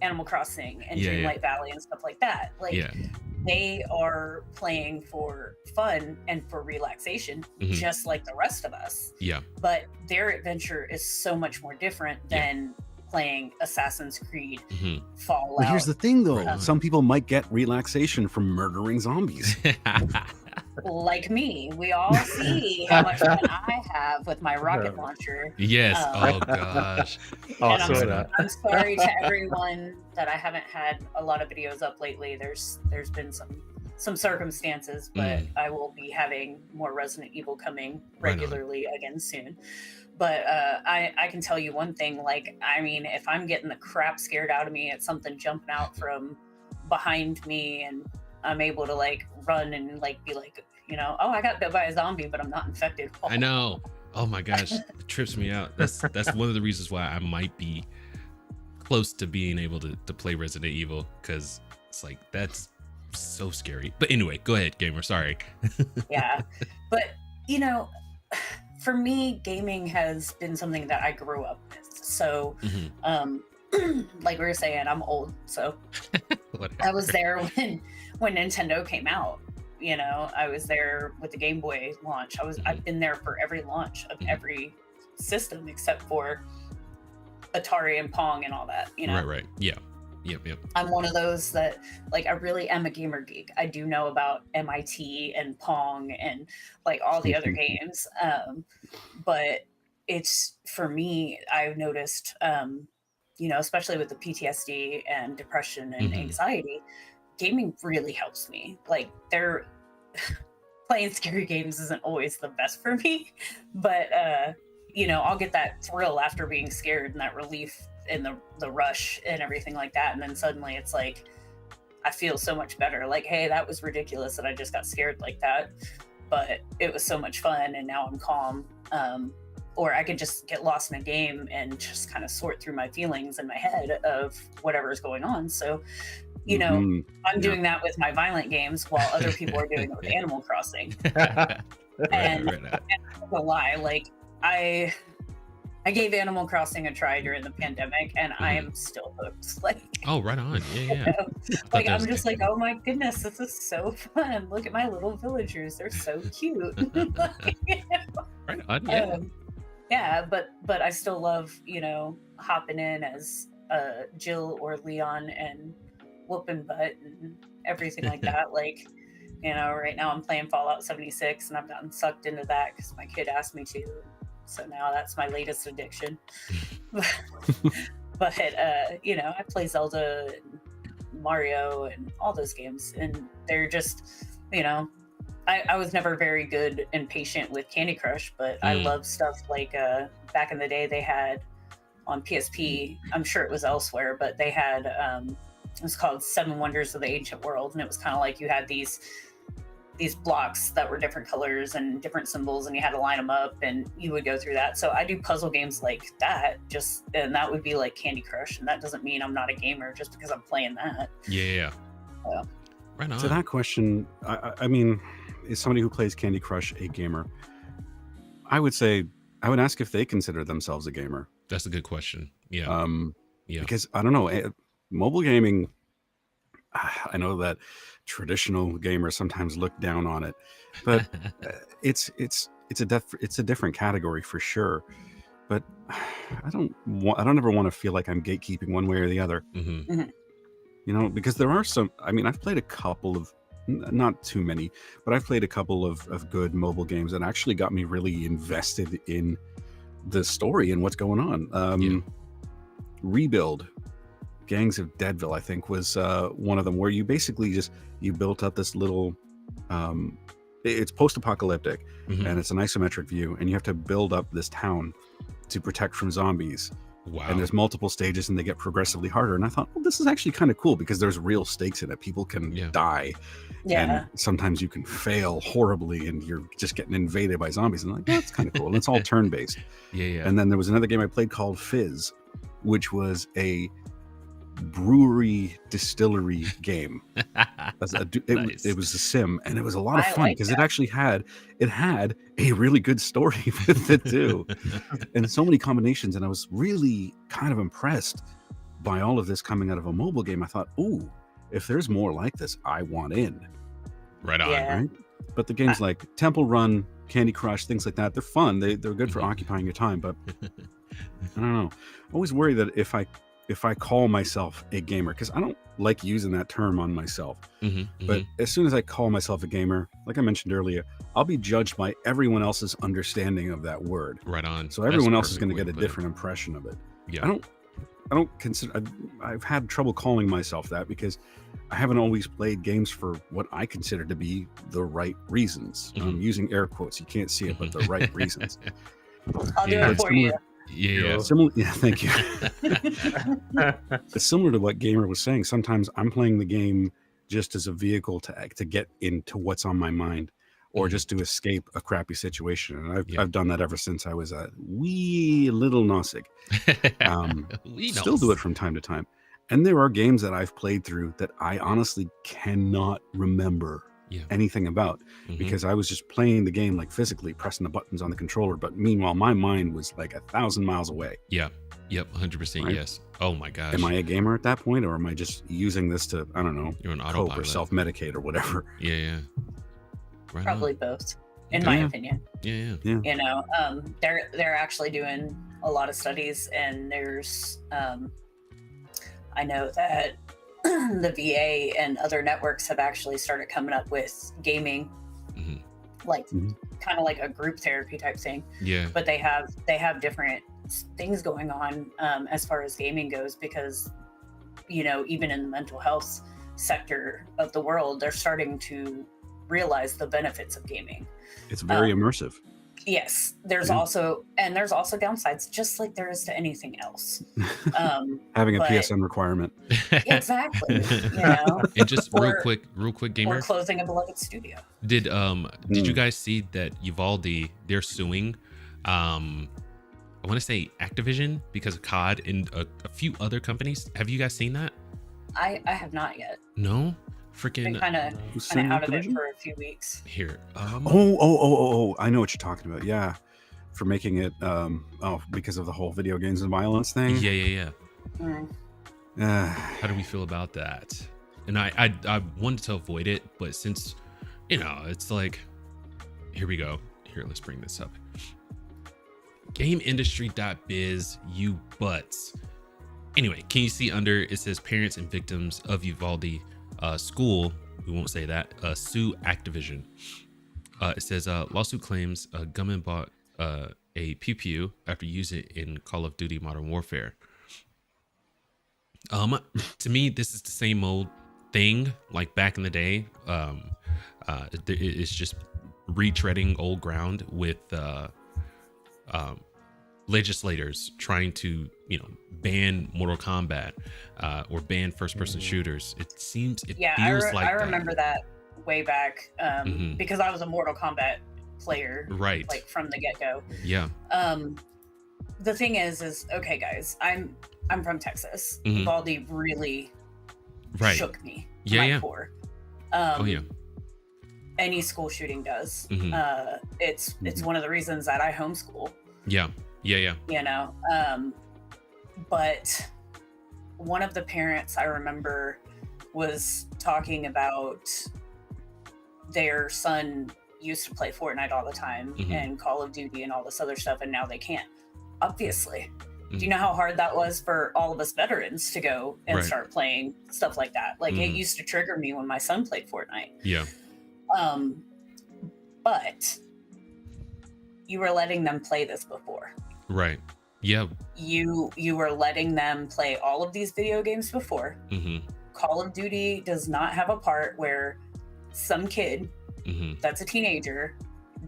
Animal Crossing and Yeah, Dreamlight Valley and stuff like that. Like Yeah. they are playing for fun and for relaxation, Mhm. just like the rest of us. Yeah. But their adventure is so much more different Yeah. than playing Assassin's Creed, hmm Fallout. But here's the thing, though. Right on. Some people might get relaxation from murdering zombies. Like me, we all see how much fun I have with my rocket Yeah. launcher. Yes. Um, Oh gosh. Oh, I And saw that. I'm sorry to everyone that I haven't had a lot of videos up lately. There's been some circumstances, but I will be having more Resident Evil coming Right on. regularly again soon. But I can tell you one thing, like, I mean, if I'm getting the crap scared out of me at something jumping out from behind me and I'm able to like run and like be like, oh, I got bit by a zombie, but I'm not infected. I know. Oh my gosh, it trips me out. That's one of the reasons why I might be close to being able to play Resident Evil, because it's like that's so scary. But anyway, go ahead, gamer. Sorry. Yeah. But, for me, gaming has been something that I grew up with. So, Mhm. like we were saying, I'm old. So Whatever. I was there when Nintendo came out. I was there with the Game Boy launch. I've been there for every launch of Mhm. every system except for Atari and Pong and all that. Right. Yeah. Yep. I'm one of those that like I really am a gamer geek. I do know about MIT and Pong and like all the other games. But it's for me, I've noticed especially with the PTSD and depression and Mhm. anxiety, gaming really helps me. Like they're playing scary games isn't always the best for me, but I'll get that thrill after being scared and that relief and the rush and everything like that, and then suddenly it's like I feel so much better. Like, hey, that was ridiculous that I just got scared like that, but it was so much fun and now I'm calm. Or I could just get lost in a game and just kind of sort through my feelings in my head of whatever is going on. So Mhm. I'm doing that with my violent games while other people are doing it with Animal Crossing. And Right. I'm not gonna lie, like I gave Animal Crossing a try during the pandemic, and I am still hooked. Like, Oh, right on. Yeah. like that I'm was just like, oh my goodness, this is so fun. Look at my little villagers; they're so cute. Right on. Yeah. Yeah, but I still love hopping in as Jill or Leon and whooping butt and everything like that. Like, right now I'm playing Fallout 76 and I've gotten sucked into that because my kid asked me to. So now that's my latest addiction. But I play Zelda and Mario and all those games, and they're just, I was never very good and patient with Candy Crush, but I love stuff like back in the day they had on PSP. I'm sure it was elsewhere, but they had it was called Seven Wonders of the Ancient World, and it was kind of like you had these blocks that were different colors and different symbols, and you had to line them up, and you would go through that. So I do puzzle games like that, and that would be like Candy Crush, and that doesn't mean I'm not a gamer just because I'm playing that. Yeah. Yeah. Right on. To that question, I mean, is somebody who plays Candy Crush a gamer? I would say I would ask if they consider themselves a gamer. That's a good question. Yeah. Yeah. Because I don't know, mobile gaming. I know that traditional gamers sometimes look down on it, but it's a different category for sure. But I don't ever want to feel like I'm gatekeeping one way or the other. You know, because there are some. I mean, I've played a couple of, not too many, but I've played a couple of good mobile games that actually got me really invested in the story and what's going on. Rebuild. Gangs of Deadville, I think, was one of them, where you basically you built up this little it's post-apocalyptic and it's an isometric view, and you have to build up this town to protect from zombies. Wow. And there's multiple stages and they get progressively harder, and I thought, well, this is actually kind of cool because there's real stakes in it. People can die, and sometimes you can fail horribly and you're just getting invaded by zombies, and I'm like, that's kind of cool. And it's all turn-based. And then there was another game I played called Fizz, which was a brewery distillery game. It was a sim, and it was a lot of fun because it actually had a really good story with it too, and so many combinations. And I was really kind of impressed by all of this coming out of a mobile game. I thought, ooh, if there's more like this, I want in. Right on. Right? But the games like Temple Run, Candy Crush, things like that, they're fun. They're good for occupying your time. But I don't know. I always worry that if I call myself a gamer, because I don't like using that term on myself, but as soon as I call myself a gamer, like I mentioned earlier, I'll be judged by everyone else's understanding of that word. Right on. So everyone else is going to get a different impression of it. Yeah. I don't consider. I've had trouble calling myself that because I haven't always played games for what I consider to be the right reasons. I'm using air quotes. You can't see it, but the right reasons. I'll do it for you. Yeah. Similar, yeah, thank you. It's similar to what Gamer was saying. Sometimes I'm playing the game just as a vehicle to get into what's on my mind, or just to escape a crappy situation. And I've done that ever since I was a wee little Knossig. Still do it from time to time. And there are games that I've played through that I honestly cannot remember anything about because I was just playing the game, like physically pressing the buttons on the controller. But meanwhile, my mind was like 1,000 miles away. Yeah. Yep. 100%. Right? Yes. Oh my gosh. Am I a gamer at that point, or am I just using this to, I don't know, You're an cope or self-medicate or whatever? Yeah. Right. Probably both, in my opinion. Yeah. You know, they're actually doing a lot of studies, and there's I know that the VA and other networks have actually started coming up with gaming, like kind of like a group therapy type thing. Yeah. But they have different things going on as far as gaming goes, because, you know, even in the mental health sector of the world, they're starting to realize the benefits of gaming. It's very immersive. Yes, there's also downsides, just like there is to anything else. Having a PSN requirement. Exactly. You know? And just real quick, Gamer. Or closing a beloved studio. Did you guys see that Uvalde, they're suing I want to say Activision because of COD and a few other companies. Have you guys seen that? I have not yet. No? Freaking been kind of out of it for a few weeks. Here. Oh, I know what you're talking about. Yeah. For making it because of the whole video games and violence thing. Yeah. How do we feel about that? And I wanted to avoid it, but since, you know, it's like, here we go. Here, let's bring this up. GameIndustry.biz, you butts. Anyway, can you see under it says parents and victims of Uvalde school, we won't say that, sue Activision. It says lawsuit claims gunman bought a pew after using it in Call of Duty Modern Warfare. To me, this is the same old thing like back in the day. It's just retreading old ground with legislators trying to, you know, ban Mortal Kombat or ban first-person shooters. It feels like I remember that way back because I was a Mortal Kombat player, right? Like from the get-go. Yeah. The thing is okay, guys. I'm from Texas. Uvalde really shook me. To my core. Any school shooting does. It's one of the reasons that I homeschool. Yeah. You know, but one of the parents I remember was talking about their son used to play Fortnite all the time and Call of Duty and all this other stuff, and now they can't. Obviously. Do you know how hard that was for all of us veterans to go and start playing stuff like that? Like, it used to trigger me when my son played Fortnite. Yeah. But you were letting them play this before. Right. Yeah. You were letting them play all of these video games before. Call of Duty does not have a part where some kid that's a teenager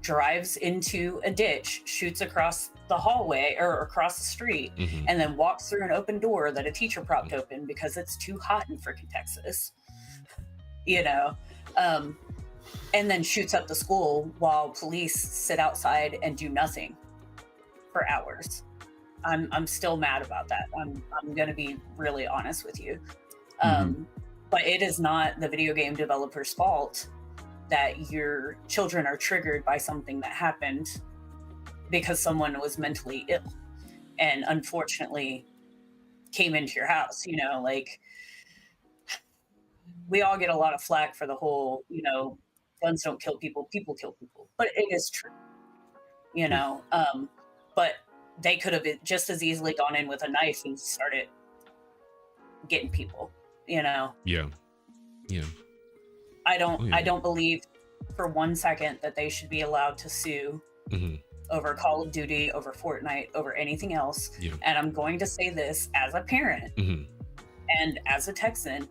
drives into a ditch, shoots across the hallway or across the street, and then walks through an open door that a teacher propped open because it's too hot in freaking Texas. You know, and then shoots up the school while police sit outside and do nothing for hours. I'm still mad about that. I'm gonna be really honest with you. But it is not the video game developer's fault that your children are triggered by something that happened because someone was mentally ill and unfortunately came into your house. You know, like, we all get a lot of flack for the whole, you know, guns don't kill people, people kill people. But it is true, you know. But they could have just as easily gone in with a knife and started getting people, you know. Yeah. I don't believe for 1 second that they should be allowed to sue over Call of Duty, over Fortnite, over anything else. And I'm going to say this as a parent and as a Texan,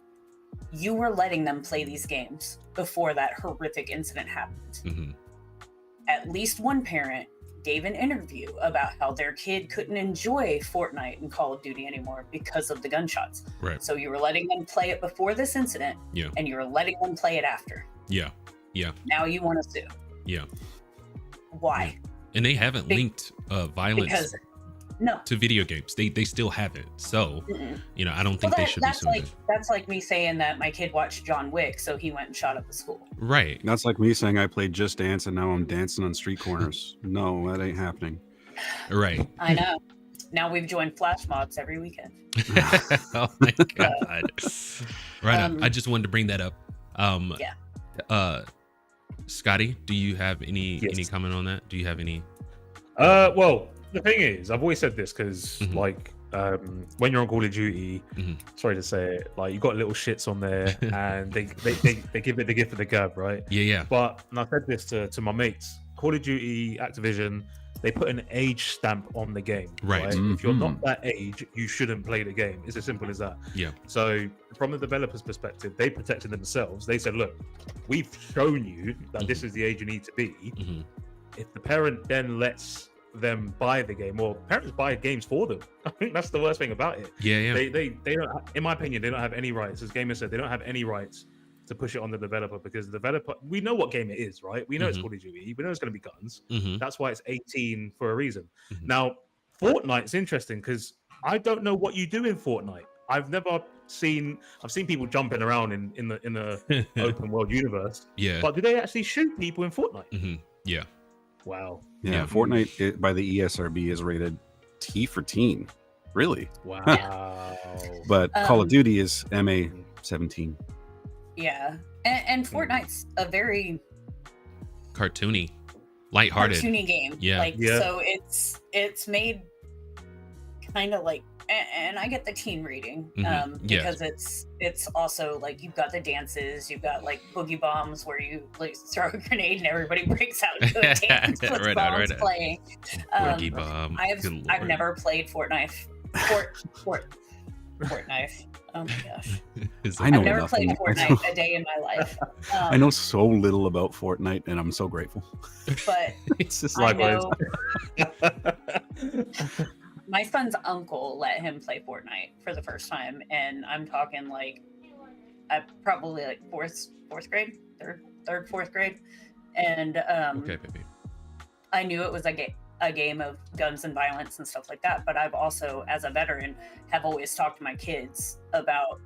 you were letting them play these games before that horrific incident happened. At least one parent gave an interview about how their kid couldn't enjoy Fortnite and Call of Duty anymore because of the gunshots. Right. So you were letting them play it before this incident, and you were letting them play it after. Yeah. Now you want to sue. Yeah. Why? And they haven't linked violence to video games. They still haven't. So, you know, I don't think they should be suing. That's like me saying that my kid watched John Wick, so he went and shot up the school. Right. That's like me saying I played Just Dance and now I'm dancing on street corners. No, that ain't happening. Right. I know. Now we've joined flash mobs every weekend. Oh my God. Right on. I just wanted to bring that up. Scotty, do you have any comment on that? Do you have any? Well, the thing is, I've always said this because, like, when you're on Call of Duty, sorry to say it, like, you got little shits on there, and they give it the gift of the gab, right? Yeah. But and I said this to my mates: Call of Duty, Activision, they put an age stamp on the game, right? If you're not that age, you shouldn't play the game. It's as simple as that. Yeah. So from the developer's perspective, they protected themselves. They said, look, we've shown you that this is the age you need to be. If the parent then lets them buy the game, or parents buy games for them, I think that's the worst thing about it. Yeah. They don't, in my opinion, they don't have any rights. As Gamer said, they don't have any rights to push it on the developer, because the developer, we know what game it is, right? We know it's Call of Duty. We know it's going to be guns. That's why it's 18 for a reason. Now, Fortnite's interesting because I don't know what you do in Fortnite. I've seen people jumping around in the open world universe. Yeah. But do they actually shoot people in Fortnite? Yeah. Wow. Yeah. Fortnite by the ESRB is rated T for teen. Really? Wow. But Call of Duty is MA 17. Yeah, and Fortnite's a very cartoony, lighthearted game. Yeah, so it's made kind of like, and I get the teen reading because it's also like you've got the dances, you've got like boogie bombs where you like throw a grenade and everybite breaks out into a dance with bombs playing. Boogie bomb. I've never played Fortnite. Fortnite. Oh my gosh. I've never played Fortnite a day in my life. I know so little about Fortnite, and I'm so grateful. But it's just likewise. My son's uncle let him play Fortnite for the first time, and I'm talking like probably like fourth grade, fourth grade, and okay, baby. I knew it was a game of guns and violence and stuff like that, but I've also, as a veteran, have always talked to my kids about,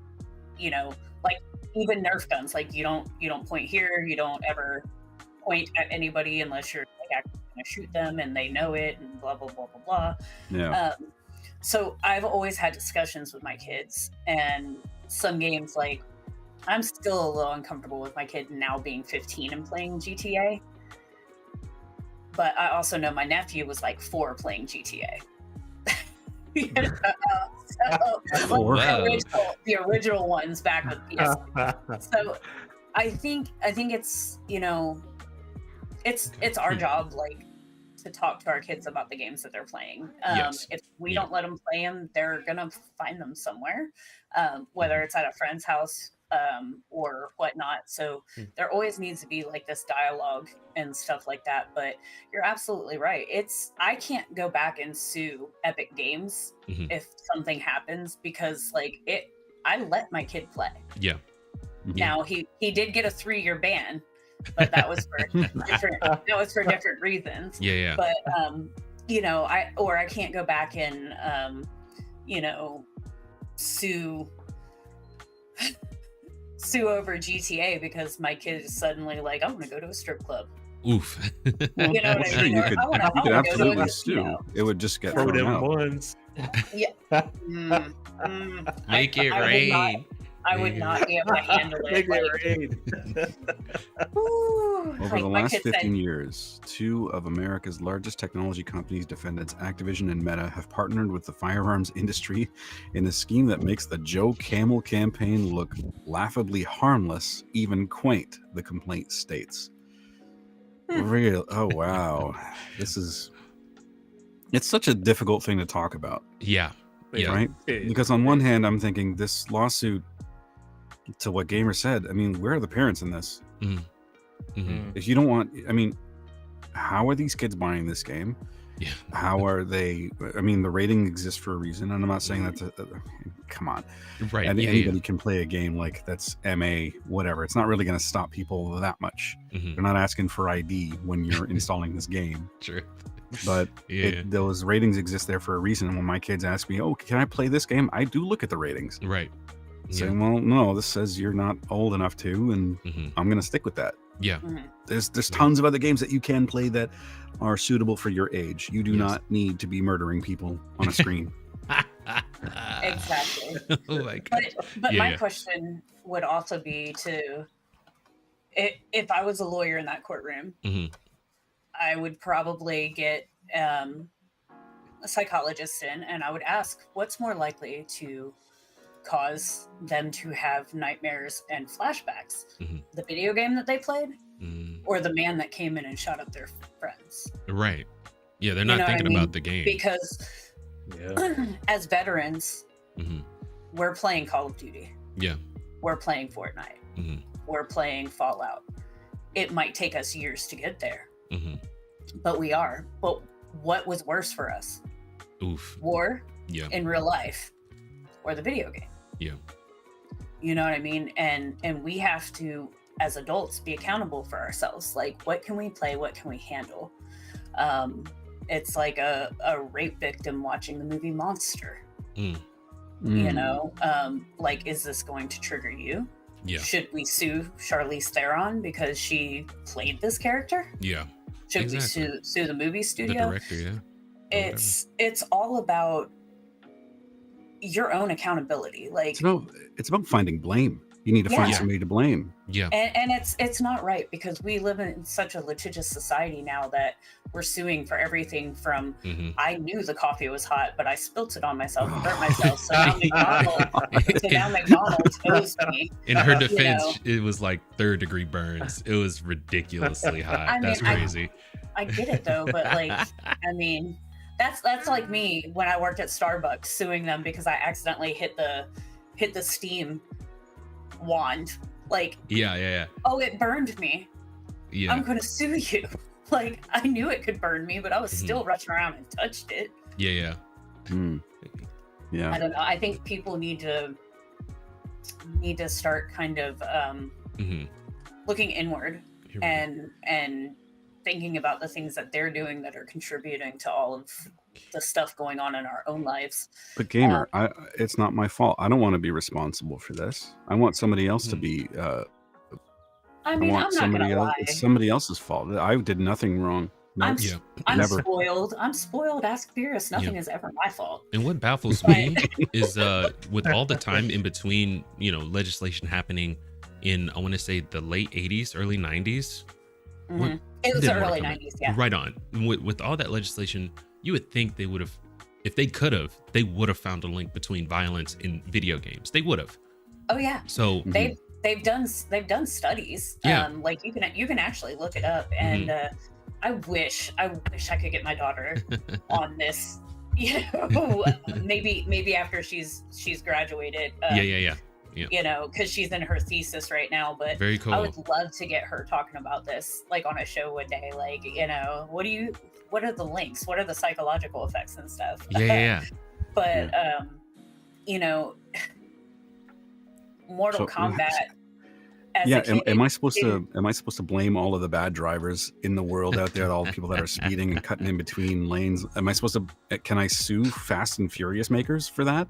you know, like even Nerf guns, like you don't point here, you don't ever point at anybody unless you're like actually to shoot them, and they know it, and blah blah blah blah blah. Yeah. So I've always had discussions with my kids, and some games, like, I'm still a little uncomfortable with my kid now being 15 and playing GTA. But I also know my nephew was like 4 playing GTA. You know? So, Wow. the original ones back with PSN. So I think it's, you know, it's our job, like, to talk to our kids about the games that they're playing. Yes. If we don't let them play them, they're gonna find them somewhere, whether it's at a friend's house or whatnot. So there always needs to be like this dialogue and stuff like that. But you're absolutely right. I can't go back and sue Epic Games if something happens, because like I let my kid play. Yeah. Now he did get a 3-year ban, but that was for different reasons. Yeah. But you know, I can't go back and you know, sue over GTA because my kid is suddenly like, I want to go to a strip club. Oof. You know what I mean? You could I wanna absolutely go to sue. It would just get Throw thrown them out. ones. Make it rain. I would not be able to handle it. Make Like, it rain. whew, Over like the my last kid 15 said, years, 2 of America's largest technology companies, defendants Activision and Meta, have partnered with the firearms industry in a scheme that makes the Joe Camel campaign look laughably harmless, even quaint, the complaint states. Real? Oh, wow. It's such a difficult thing to talk about, Yeah. Yeah. right? Because on one hand, I'm thinking this lawsuit, to what Gamer said, I mean, where are the parents in this? If you don't want, I mean, how are these kids buying this game? Yeah. How are they? I mean, the rating exists for a reason, and I'm not saying that's come on. Right. And Yeah, anybody can play a game like that's MA, whatever. It's not really going to stop people that much. They're not asking for ID when you're installing this game. True. But Yeah. those ratings exist there for a reason. And when my kids ask me, "Oh, can I play this game?" I do look at the ratings. Right. Saying, "Well, no, this says you're not old enough to," and I'm going to stick with that. Yeah. There's tons of other games that you can play that are suitable for your age. You do not need to be murdering people on a screen. exactly. Oh my God. But Yeah, my yeah. question would also be to, if I was a lawyer in that courtroom, I would probably get a psychologist in, and I would ask, what's more likely to cause them to have nightmares and flashbacks? The video game that they played, or the man that came in and shot up their friends? Right. Yeah, they're You not know what I thinking mean? about the game. Because as veterans, we're playing Call of Duty. Yeah. We're playing Fortnite. We're playing Fallout. It might take us years to get there, but we are. But what was worse for us? Oof. War Yeah. in real life, or the video game? Yeah. You know what I mean? And we have to, as adults, be accountable for ourselves. Like, what can we play? What can we handle? It's like a rape victim watching the movie Monster. You know, like, is this going to trigger you? Yeah. Should we sue Charlize Theron because she played this character? Yeah. Should Exactly. we sue the movie The studio? director, yeah. It's all about your own accountability. Like, It's about finding blame. You need to find Yeah. somebody to blame. Yeah. and it's not right, because we live in such a litigious society now that we're suing for everything from I knew the coffee was hot, but I spilt it on myself and burnt myself, so now McDonald's owes me. In her You defense, know. it was like 3rd-degree burns. It was ridiculously hot. I mean, That's crazy. I get it though, but like, I mean, that's like me when I worked at Starbucks suing them because I accidentally hit the steam wand. Like, Yeah. oh, it burned me. Yeah. I'm gonna sue you. Like, I knew it could burn me, but I was still rushing around and touched it. Yeah. Yeah. I don't know. I think people need to start kind of looking inward and thinking about the things that they're doing that are contributing to all of the stuff going on in our own lives. But Gamer, it's not my fault. I don't want to be responsible for this. I want somebody else to be. I mean, I'm not somebody gonna else. lie. It's somebody else's fault. I did nothing wrong. I'm Yeah. I'm Never. spoiled. I'm spoiled. Ask Beerus. Nothing is ever my fault. And what baffles me is with all the time in between, legislation happening in, I want to say, the late 80s, early 90s. Mhm. It was the early 90s, yeah. Right on. With all that legislation, you would think they would have, if they could have, they would have found a link between violence in video games. They would have. Oh yeah. So They've done studies. Yeah. Like you can actually look it up, and I wish I could get my daughter on this. Maybe after she's graduated. Yeah. Because she's in her thesis right now. But Very cool. I would love to get her talking about this, like on a show one day. Like, what are the links? What are the psychological effects and stuff? Yeah. But Mortal Kombat. Am I supposed to blame all of the bad drivers in the world out there, all the people that are speeding and cutting in between lanes? Am I supposed to? Can I sue Fast and Furious makers for that?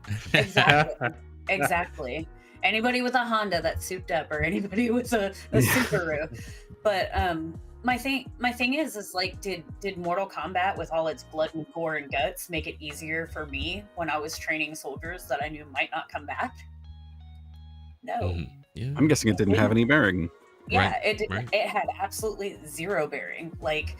Exactly. Anybody with a Honda that's souped up, or anybody with a Subaru. But my thing is like, did Mortal Kombat, with all its blood and gore and guts, make it easier for me when I was training soldiers that I knew might not come back? No. Yeah. I'm guessing it didn't have any bearing. Yeah, Right, it had absolutely zero bearing. Like,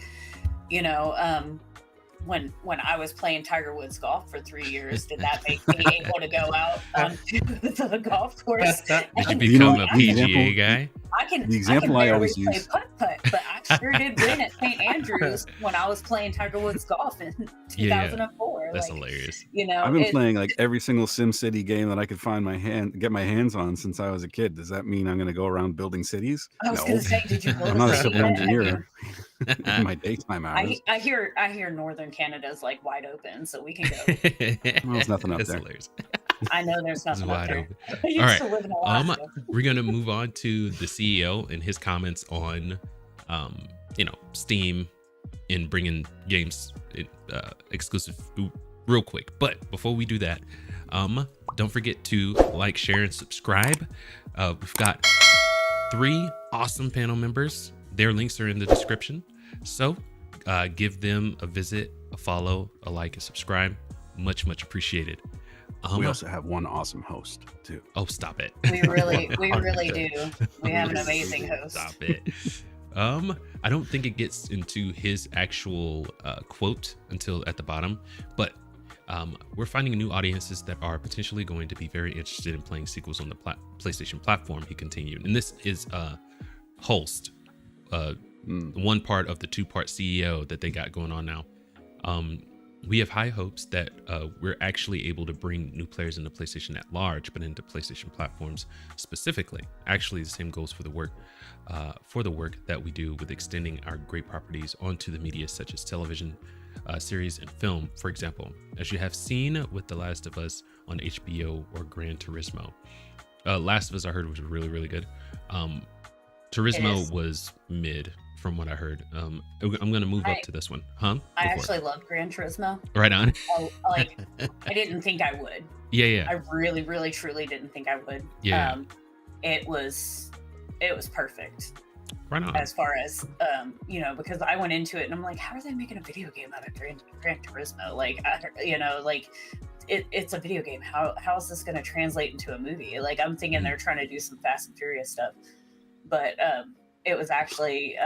when I was playing Tiger Woods golf for 3 years, did that make me able to go out onto the golf course? Did you and become a play? PGA guy? The example I always play use. putt, but I sure did win at St. Andrews when I was playing Tiger Woods golf in 2004. That's hilarious. I've been playing like every single SimCity game that I could get my hands on since I was a kid. Does that mean I'm going to go around building cities? I was going to say, did you build I'm not a city civil yet? engineer in my daytime hours. I hear Northern Canada's like wide open, so we can go. Well, there's nothing up That's there. hilarious. I know there's nothing up wide there. open. I used All right. to live in Alaska. We're gonna move on to the CEO and his comments on, Steam and bringing games exclusive real quick. But before we do that, don't forget to like, share, and subscribe. We've got 3 awesome panel members. Their links are in the description. So give them a visit, a follow, a like, and subscribe. Much appreciated. We also have one awesome host too. Oh, stop it. We really do. We have an amazing host. Stop it. I don't think it gets into his actual quote until at the bottom, but we're finding new audiences that are potentially going to be very interested in playing sequels on the PlayStation platform, he continued. And this is Holst, one part of the 2-part CEO that they got going on now. We have high hopes that we're actually able to bring new players into PlayStation at large, but into PlayStation platforms specifically. Actually, the same goes for the work that we do with extending our great properties onto the media such as television, series, and film. For example, as you have seen with The Last of Us on HBO or Gran Turismo. Last of Us, I heard, was really, really good. Turismo was mid, from what I heard. I'm gonna move up to this one. I actually loved Gran Turismo. Right on. I didn't think I would. Yeah. I really, really, truly didn't think I would. Yeah. It was perfect. Right on. As far as because I went into it and I'm like, how are they making a video game out of Gran Turismo? Like, it's a video game. How is this going to translate into a movie? Like, I'm thinking they're trying to do some Fast and Furious stuff, but it was actually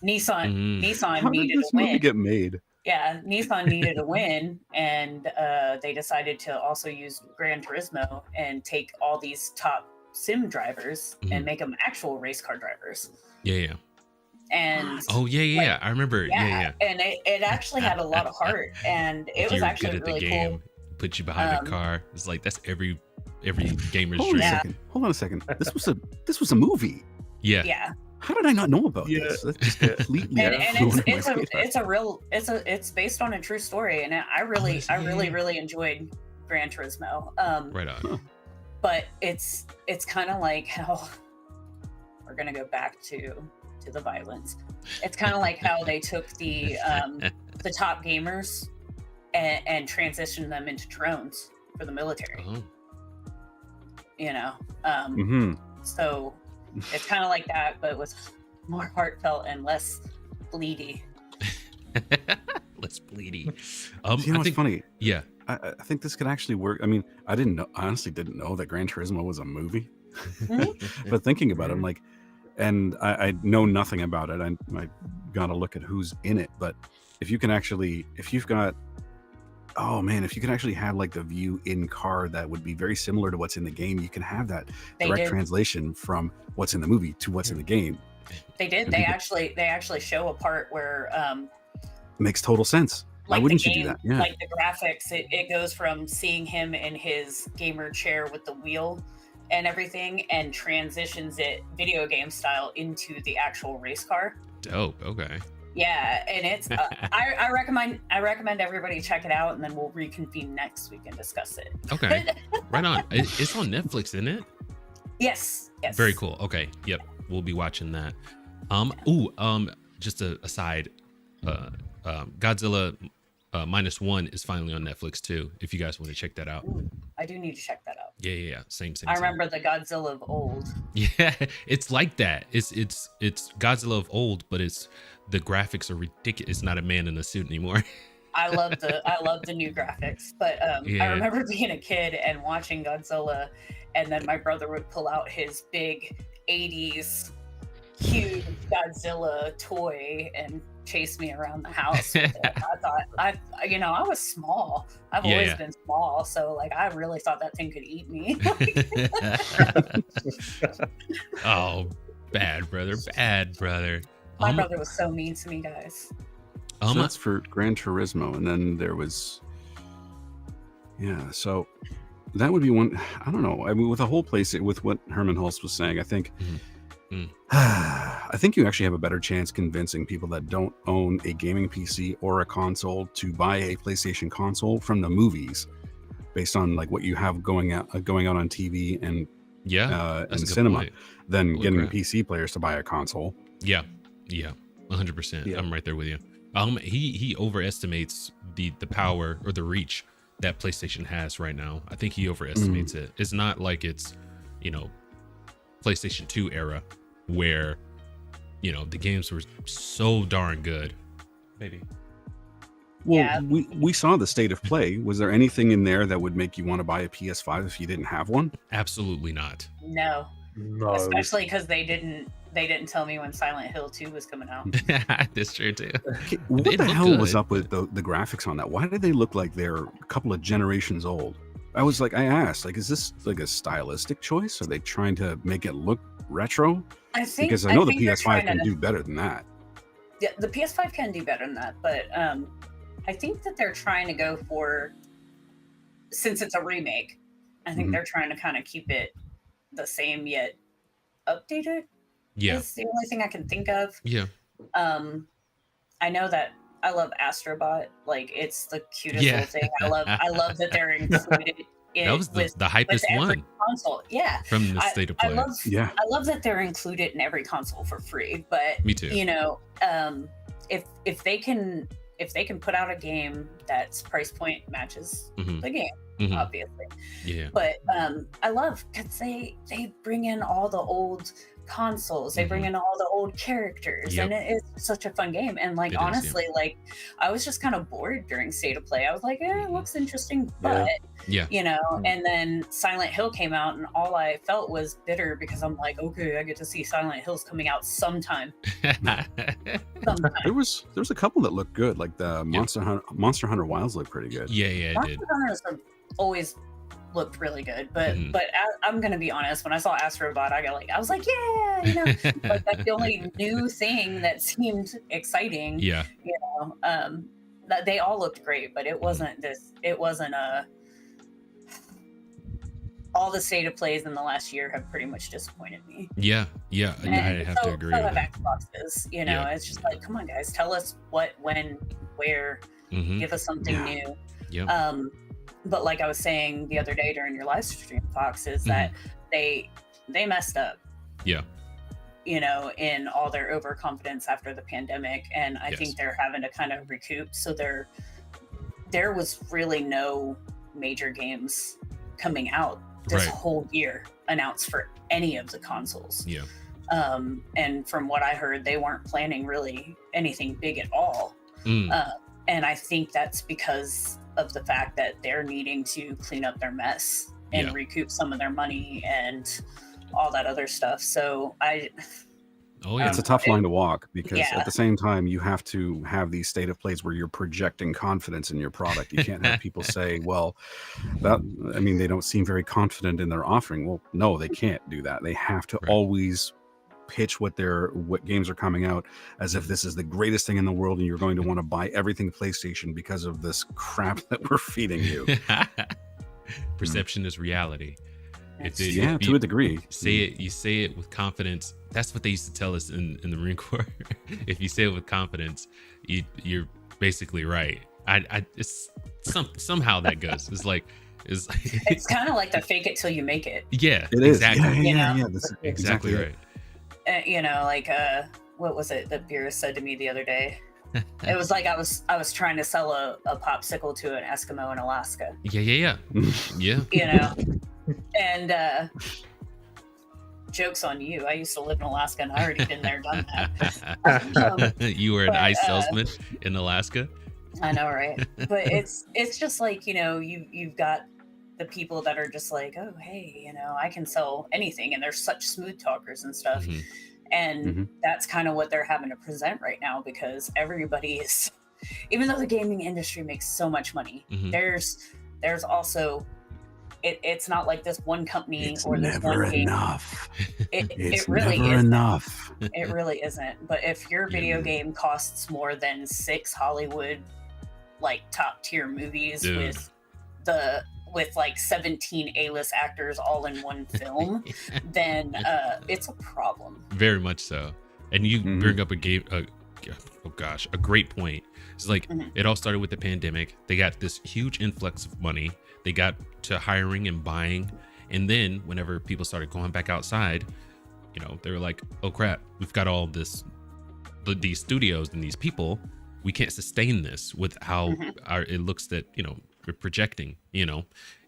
Nissan How needed did this a movie win. get made? Yeah, Nissan needed a win, and they decided to also use Gran Turismo and take all these top sim drivers and make them actual race car drivers. Yeah. And I remember. Yeah. And it actually had a lot of heart, and it was actually really cool. Put you behind a car. It's like that's every gamer's Hold dream. on a second. This was a movie. Yeah. How did I not know about this? That's just completely and it's based on a true story, and I really enjoyed Gran Turismo. Right on. But it's kind of like how we're gonna go back to the violence. It's kind of like how they took the top gamers and transitioned them into drones for the military. Oh. So it's kind of like that, but with more heartfelt and less bleedy. Less bleedy. You know what's funny? Yeah. I think this could actually work. I mean, I honestly didn't know that Gran Turismo was a movie. But thinking about it, I'm like, and I know nothing about it. I got to look at who's in it. But if you can actually, if you can actually have like the view in car that would be very similar to what's in the game, you can have that direct translation from what's in the movie to what's in the game. They did. They actually show a part where makes total sense. Why like wouldn't the you game, do that? Yeah. like the graphics, it goes from seeing him in his gamer chair with the wheel and everything, and transitions it video game style into the actual race car. Dope. Okay. Yeah, and it's I recommend everybody check it out, and then we'll reconvene next week and discuss it. Okay. Right on. It's on Netflix, isn't it? Yes. Very cool. Okay. Yep. We'll be watching that. Just a aside, Godzilla -1 is finally on Netflix too, if you guys want to check that out. Ooh, I do need to check that out. Yeah. Same. I remember the Godzilla of old. Yeah, it's like that. It's Godzilla of old, but the graphics are ridiculous. It's not a man in a suit anymore. I love the new graphics, but I remember being a kid and watching Godzilla, and then my brother would pull out his big 80s huge Godzilla toy and chase me around the house with it. I thought I was small. I've always been small, so like I really thought that thing could eat me. Oh, bad brother. My brother was so mean to me, guys. So that's for Gran Turismo, and then there was so that would be one. I don't know. I mean, with the whole place, with what Herman Hulst was saying, I think I think you actually have a better chance convincing people that don't own a gaming PC or a console to buy a PlayStation console from the movies, based on like what you have going out on TV and and cinema, than getting PC players to buy a console. Yeah, 100%. I'm right there with you. He overestimates the power or the reach that PlayStation has right now. I think he overestimates it. It's not like it's, PlayStation 2 era where, the games were so darn good. Maybe. Well, we saw the state of play. Was there anything in there that would make you want to buy a PS5 if you didn't have one? Absolutely not. No. Especially because they didn't tell me when Silent Hill 2 was coming out. That's true too. Okay, what the hell was up with the graphics on that? Why did they look like they're a couple of generations old? I asked, is this like a stylistic choice? Are they trying to make it look retro? Because I know the PS5 can do better than that. Yeah, the PS5 can do better than that, but I think that they're trying to go for, since it's a remake, I think they're trying to kind of keep it the same yet updated. Yeah, is the only thing I can think of. Yeah. I know that I love Astrobot. Like, it's the cutest little thing. I love that they're included. That was the hypest one console. Yeah, from the state of play. I love that they're included in every console for free. But me too. If they can put out a game that's price point matches the game, obviously. Yeah. But I love because they bring in all the old consoles, they bring in all the old characters, and it's such a fun game. And like, honestly, like, I was just kind of bored during state of play. I was like, it looks interesting, but and then Silent Hill came out, and all I felt was bitter because I'm like, okay, I get to see Silent Hills coming out sometime. There was a couple that looked good, like the Monster Hunter Wilds looked pretty good. Yeah, Monster Hunters have always looked really good, but I'm gonna be honest, when I saw Astrobot, I was like, but that's the only new thing that seemed exciting. That they all looked great, but it wasn't all the state of plays in the last year have pretty much disappointed me. I have to agree so with have Xboxes, it's just like, come on guys, tell us what, when, where, give us something new. But like I was saying the other day during your live stream, Fox, is that they messed up. In all their overconfidence after the pandemic, and I think they're having to kind of recoup. So there was really no major games coming out this whole year announced for any of the consoles. And from what I heard, they weren't planning really anything big at all. And I think that's because of the fact that they're needing to clean up their mess and recoup some of their money and all that other stuff. So it's a tough line to walk, because at the same time you have to have these state of plays where you're projecting confidence in your product. You can't have people say, well, they don't seem very confident in their offering. Well, no, they can't do that. They have to always pitch what games are coming out as if this is the greatest thing in the world, and you're going to want to buy everything PlayStation because of this crap that we're feeding you. Perception is reality. To a degree. You say it with confidence. That's what they used to tell us in the Marine Corps. If you say it with confidence, you're basically right. It's somehow that goes. It's kind of like the fake it till you make it. Yeah, it is. Exactly. Yeah. That's exactly right. What was it that Beerus said to me the other day? It was like I was trying to sell a popsicle to an Eskimo in Alaska. Yeah. And joke's on you. I used to live in Alaska, and I already been there, done that. You were an ice salesman in Alaska? I know, right? But it's just like, you've got the people that are just like, oh, hey, I can sell anything, and they're such smooth talkers and stuff. And that's kind of what they're having to present right now, because everybody is, even though the gaming industry makes so much money, there's also, it's not like this one company or this one game. Enough. It really never isn't. enough. It really isn't. But if your video game costs more than 6 Hollywood top tier movies with like 17 A-list actors all in one film, then it's a problem. Very much so. And you bring up a great point. It's like it all started with the pandemic. They got this huge influx of money. They got to hiring and buying. And then whenever people started going back outside, they were like, oh crap, we've got all these studios and these people. We can't sustain this with how it looks that, we're projecting,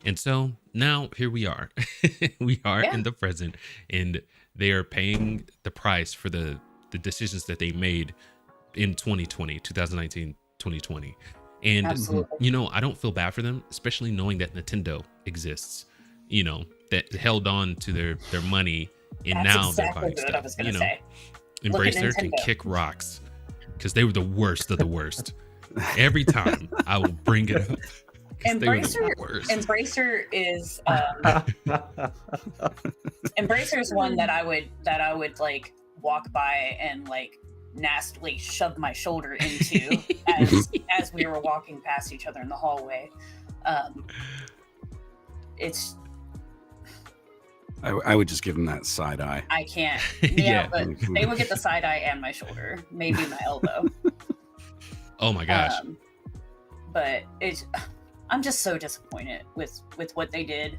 And so now here we are. We are in the present, and they are paying the price for the decisions that they made in 2019, 2020. And, I don't feel bad for them, especially knowing that Nintendo exists, that held on to their money, and now they're buying stuff. Embracer can kick rocks, because they were the worst of the worst. Every time I will bring it up. Embracer is Embracer is one that I would like walk by and like nastily shove my shoulder into as we were walking past each other in the hallway. It's I would just give them that side eye. I can't. But they would get the side eye and my shoulder, maybe my elbow. Oh my gosh. But I'm just so disappointed with what they did,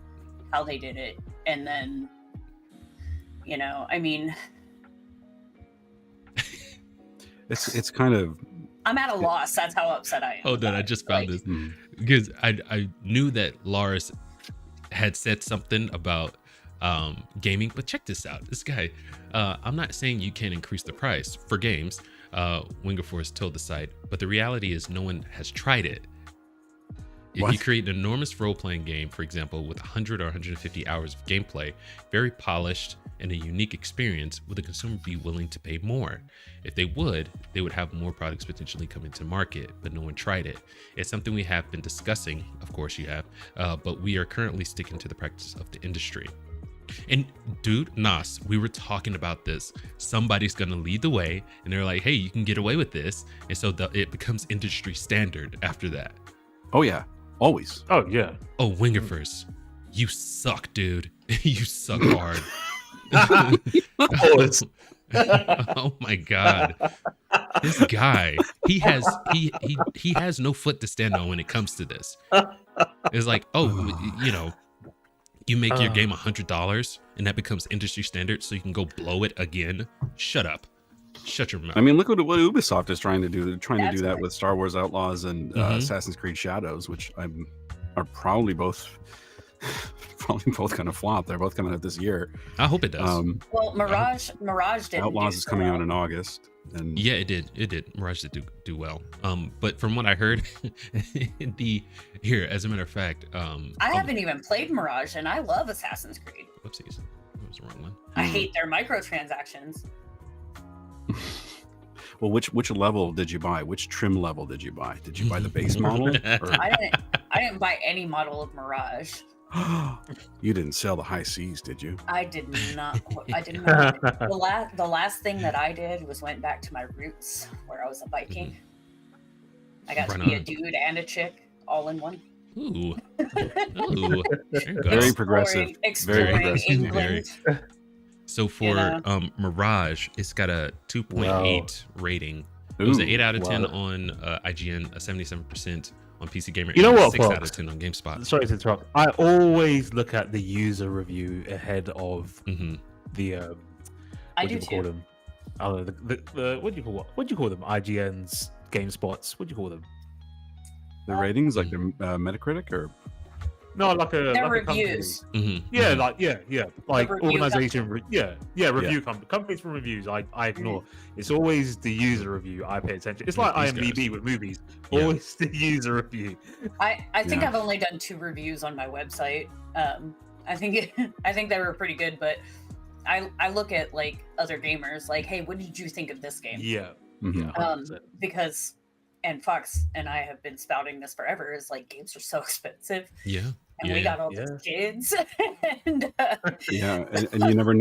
how they did it, and then, it's kind of, I'm at a loss. That's how upset I am. Oh, no, I just found this because I knew that Lars had said something about gaming, but check this out. This guy, I'm not saying you can't increase the price for games. Wingerforce told the site, but the reality is no one has tried it. If you create an enormous role-playing game, for example, with 100 or 150 hours of gameplay, very polished and a unique experience, would the consumer be willing to pay more? If they would have more products potentially coming to market, but no one tried it. It's something we have been discussing, of course you have, but we are currently sticking to the practice of the industry. And dude, Nos, we were talking about this. Somebody's gonna lead the way, and they're like, hey, you can get away with this. And so it becomes industry standard after that. Oh yeah. Always. Oh yeah. Oh, Wingerverse, you suck, dude. You suck hard. Oh my god, this guy, he has no foot to stand on when it comes to this. It's like, you make your game $100 and that becomes industry standard, so you can go blow it again. Shut up. Shut your mouth. I mean, look what Ubisoft is trying to do. They're trying to do that with Star Wars Outlaws and Assassin's Creed Shadows, which are probably both probably both gonna flop. They're both coming out this year. I hope it does. Well, Mirage didn't. Outlaws do is so coming well. out in August, and Yeah, it did. Mirage did do well. But from what I heard, as a matter of fact, I haven't even played Mirage, and I love Assassin's Creed. Whoopsies, that was the wrong one. I hate their microtransactions. well, which level did you buy? Which trim level did you buy? Did you buy the base model? Or... I didn't buy any model of Mirage. You didn't sell the high seas, did you? I did not. I did not. The last thing that I did was went back to my roots, where I was a Viking. I got to be a dude and a chick all in one. Ooh. Ooh. Very progressive. Exploring Very progressive. England. So for Mirage, it's got a 2.8 rating. It was an 8 out of 10 on IGN, a 77% on PC Gamer. You know what, 6 Fox? out of 10 on GameSpot. Sorry to interrupt. I always look at the user review ahead of the I what do you call too. them? I don't know, the what do you call them? IGN's GameSpots. What do you call them? The ratings, like the Metacritic, or No, like a Their like reviews. A company. Yeah, like review organization. Review companies from reviews. I ignore. It's always the user review I pay attention. It's like These IMDb guys. with movies. Yeah. Always the user review. I think Yeah. I've only done 2 reviews on my website. I think they were pretty good, but I look at like other gamers, like, hey, what did you think of this game? Yeah. Mhm. 100%. Because, and Fox and I have been spouting this forever, is like games are so expensive, Yeah. and we got all these kids, and yeah, and you never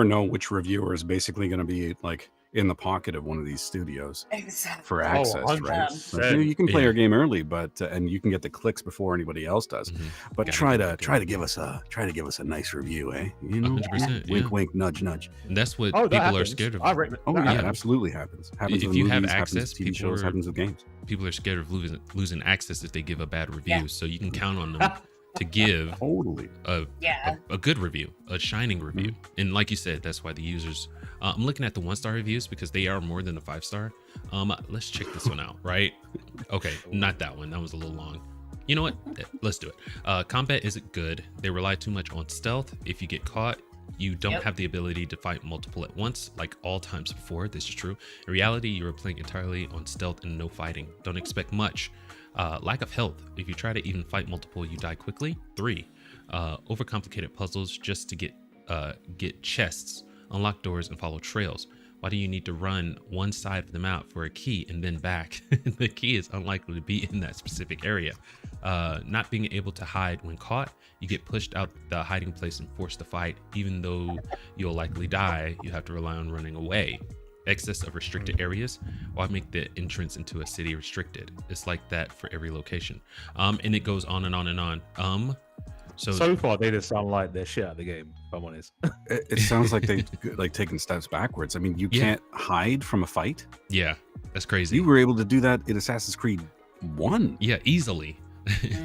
know which reviewer is basically going to be like in the pocket of one of these studios exactly. for access, right? 100%. Like, you can play your game early, but and you can get the clicks before anybody else does. But Gotta try to give us a nice review, eh? You know, 100%. wink, Yeah. wink, nudge, nudge. And that's what Oh, that people are happens. scared of. I reckon. Oh that yeah, it happens. absolutely happens. Happens If with you have movies, access, happens with TV people shows, are- happens with games. People are scared of losing access if they give a bad review. Yeah. So you can count on them to give Totally. a good review, a shining review. And like you said, that's why the users. I'm looking at the 1-star reviews because they are more than a 5-star. Let's check this one out, right? Okay, not that one. That was a little long. You know what? Let's do it. Combat isn't good. They rely too much on stealth. If you get caught, you don't have the ability to fight multiple at once, like all times before. This is true. In reality, you are playing entirely on stealth and no fighting. Don't expect much. Lack of health. If you try to even fight multiple, you die quickly. 3. Overcomplicated puzzles just to get chests, unlock doors, and follow trails. Why do you need to run one side of the map for a key and then back? The key is unlikely to be in that specific area. Not being able to hide when caught, you get pushed out the hiding place and forced to fight. Even though you'll likely die, you have to rely on running away. Excess of restricted areas. Why make the entrance into a city restricted? It's like that for every location. And it goes on and on and on. So far, they just sound like they're shit at the game, if I'm honest. It sounds like they like taking steps backwards. I mean, you can't hide from a fight. Yeah, that's crazy. You were able to do that in Assassin's Creed 1. Yeah, easily.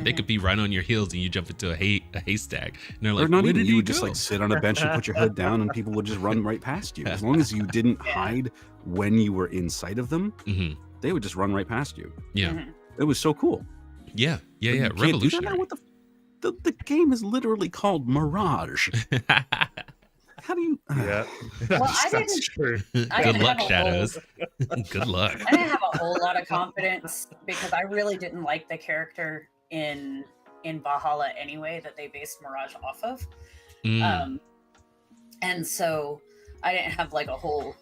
They could be right on your heels and you jump into a haystack. And they're like, Or not where even, did you he would just go? like sit on a bench and put your hood down and people would just run right past you. As long as you didn't hide when you were in sight of them, they would just run right past you. Yeah. It was so cool. Yeah. But you can't do that now? Revolutionary. What the game is literally called Mirage. How do you? Yeah. Well, I That's didn't. true. I Good didn't luck, have a Shadows. Good luck. I didn't have a whole lot of confidence because I really didn't like the character in Valhalla anyway that they based Mirage off of. And so I didn't have like a whole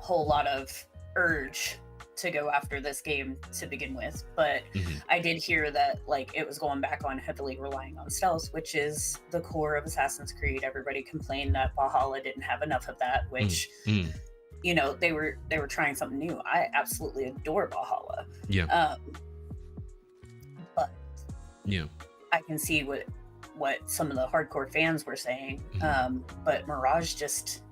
lot of urge to go after this game to begin with, but I did hear that like it was going back on heavily relying on stealth, which is the core of Assassin's Creed. Everybody complained that Valhalla didn't have enough of that, which you know, they were trying something new. I absolutely adore Valhalla. Yeah. But Yeah. I can see what some of the hardcore fans were saying. But Mirage just,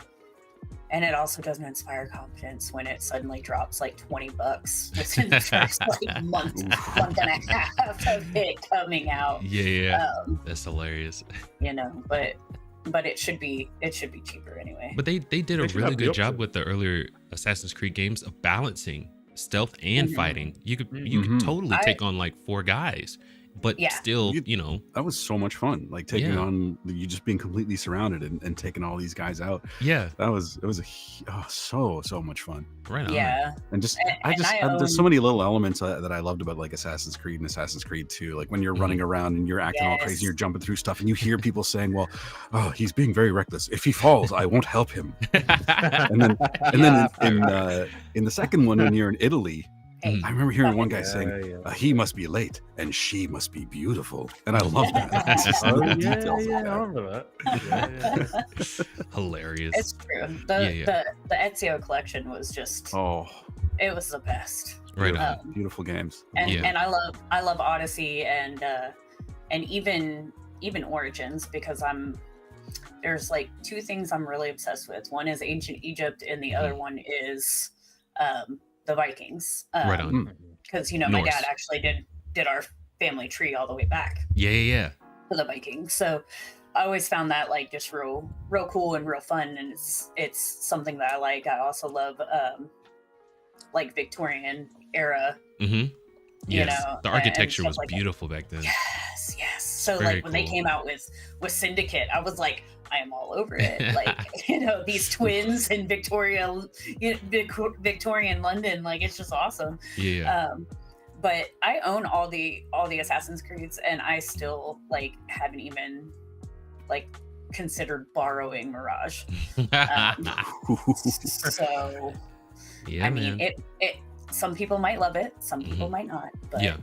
and it also doesn't inspire confidence when it suddenly drops like $20 within the first like month and a half of it coming out. Yeah. That's hilarious. You know, but it should be cheaper anyway. But they did a should really have the good job option. with the earlier Assassin's Creed games of balancing stealth and fighting. You could totally take on like 4 guys but still, you know, that was so much fun. Like taking on you just being completely surrounded and taking all these guys out. Yeah, so much fun. Right on. Yeah, and just there's so many little elements that I loved about like Assassin's Creed and Assassin's Creed 2. Like when you're running around and you're acting all crazy, you're jumping through stuff, and you hear people saying, "Well, he's being very reckless. If he falls, I won't help him." and then in the second one, when you're in Italy. I remember hearing one guy saying, "He must be late, and she must be beautiful," and I love that. I remember that. Hilarious. It's true. The Ezio collection was just it was the best. Right on. Beautiful games. And I love Odyssey and even Origins, because there's like two things I'm really obsessed with. One is ancient Egypt, and the other one is the Vikings. Right on. Because my dad actually did our family tree all the way back. Yeah. To the Vikings. So I always found that like just real cool and real fun, and it's something that I like. I also love like Victorian era. Mm-hmm. Yes, the architecture was like beautiful back then. Yes. So like when they came out with Syndicate, I was like, I am all over it. Like these twins in Victorian London, like it's just awesome. Yeah. But I own all the Assassin's Creeds, and I still like haven't even like considered borrowing Mirage. So yeah, I mean, it some people might love it, some people might not. But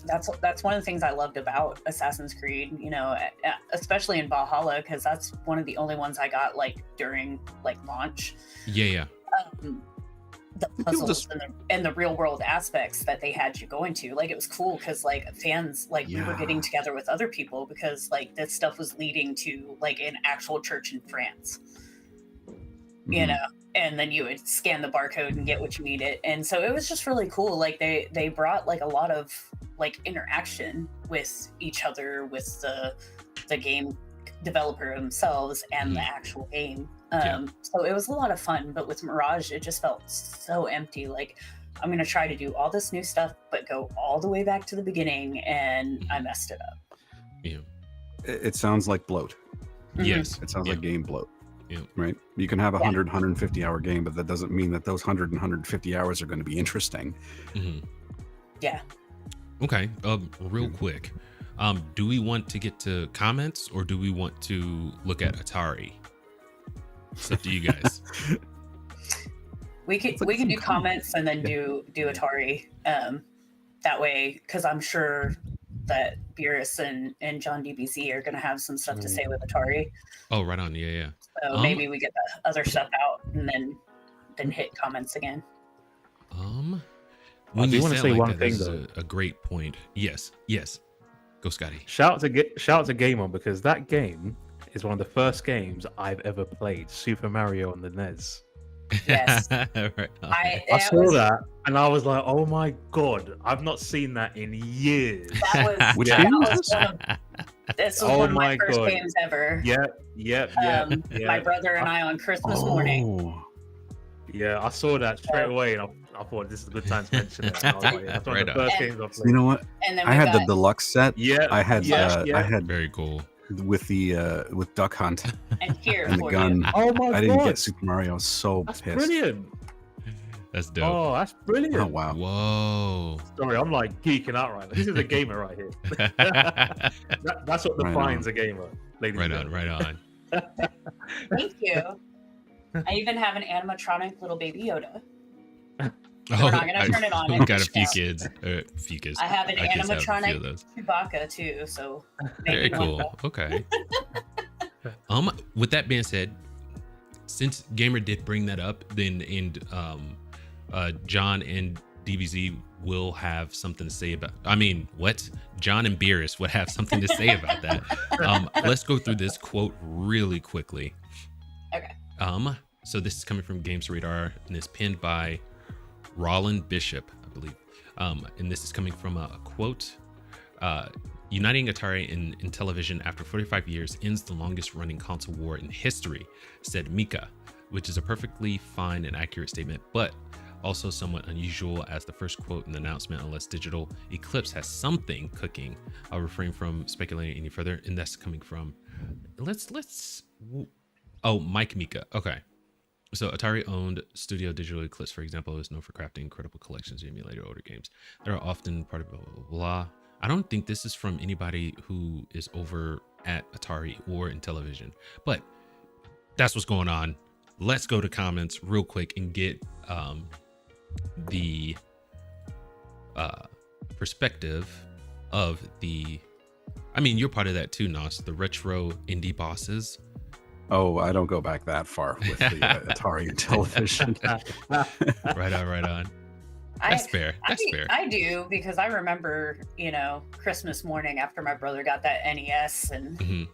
that's one of the things I loved about Assassin's Creed, especially in Valhalla, because that's one of the only ones I got like during like launch. Yeah. The puzzles and the real world aspects that they had you go into, like it was cool because like fans, like we were getting together with other people because like this stuff was leading to like an actual church in France, and then you would scan the barcode and get what you needed. And so it was just really cool. Like they brought like a lot of like interaction with each other, with the game developer themselves and the actual game. So it was a lot of fun, but with Mirage, it just felt so empty. Like I'm going to try to do all this new stuff, but go all the way back to the beginning, and I messed it up. Yeah. It sounds like bloat. Yes. It sounds like game bloat. Yeah. Right. You can have a 150 hour game, but that doesn't mean that those 150 hours are going to be interesting. Yeah. Okay. Real quick. Do we want to get to comments, or do we want to look at Atari? It's up to you guys. We can do comments and then do Atari. That way, because I'm sure that Beerus and John DBZ are going to have some stuff to say with Atari. Oh, right on. Yeah. So maybe we get the other stuff out and then hit comments again. I do want to say one thing though. A great point. Yes. Go, Scotty. Shout out to Gamer, because that game is one of the first games I've ever played. Super Mario on the NES. Yes. Right. I saw that and I was like, oh my god, I've not seen that in years. Which game was this? Was one of my first games ever. Yeah. My brother and I on Christmas morning. Yeah, I saw that straight away, and I thought this is a good time to mention it. I was like, that's one of the first games I played. You know what? And then I had the deluxe set. Yeah, I had very cool with the with Duck Hunt and the gun. Oh my god! I didn't get Super Mario. I was so that's pissed. Brilliant. That's dope. Oh, that's brilliant. Oh wow. Whoa. Sorry, I'm like geeking out right now. This is a gamer right here. That's what defines a gamer, ladies and gentlemen. Right on. Thank you. I even have an animatronic little baby Yoda. We're not gonna turn it on. We've got a few kids. I have an animatronic Chewbacca too, so very cool. Okay. With that being said, since Gamer did bring that up, then John and DBZ will have something to say about. John and Beerus would have something to say about that. Let's go through this quote really quickly. Okay. So this is coming from Games Radar, and is penned by Roland Bishop, I believe. And this is coming from a quote. Uniting Atari in television after 45 years ends the longest running console war in history, said Mika, which is a perfectly fine and accurate statement, but also somewhat unusual as the first quote in the announcement, unless Digital Eclipse has something cooking. I'll refrain from speculating any further, and that's coming from Mike Mika. Okay. So Atari owned Studio Digital Eclipse, for example, is known for crafting incredible collections of emulator older games that are often part of blah, blah, blah, blah. I don't think this is from anybody who is over at Atari or in television, but that's what's going on. Let's go to comments real quick and get the perspective of the, I mean, you're part of that too, Nos, the retro indie bosses. Oh, I don't go back that far with the Atari and television. Right on. That's fair. I do, because I remember, Christmas morning after my brother got that NES and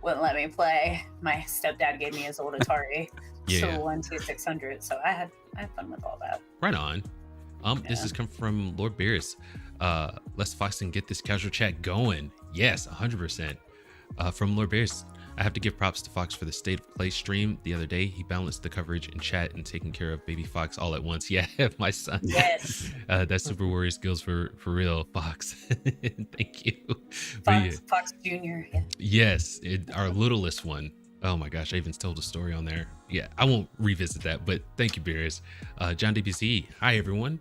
wouldn't let me play. My stepdad gave me his old Atari, so 12600. So I had fun with all that. Right on. This has come from Lord Beerus. Let's Fox and get this casual chat going. Yes, 100%. From Lord Beerus. I have to give props to Fox for the State of Play stream the other day. He balanced the coverage in chat and taking care of baby Fox all at once. Yeah, my son. Yes. That's Super Warrior skills for real, Fox. Thank you. Fox Jr. Yeah. Yes, our littlest one. Oh my gosh, I even told a story on there. Yeah, I won't revisit that, but thank you, Beers. John DBC. Hi, everyone.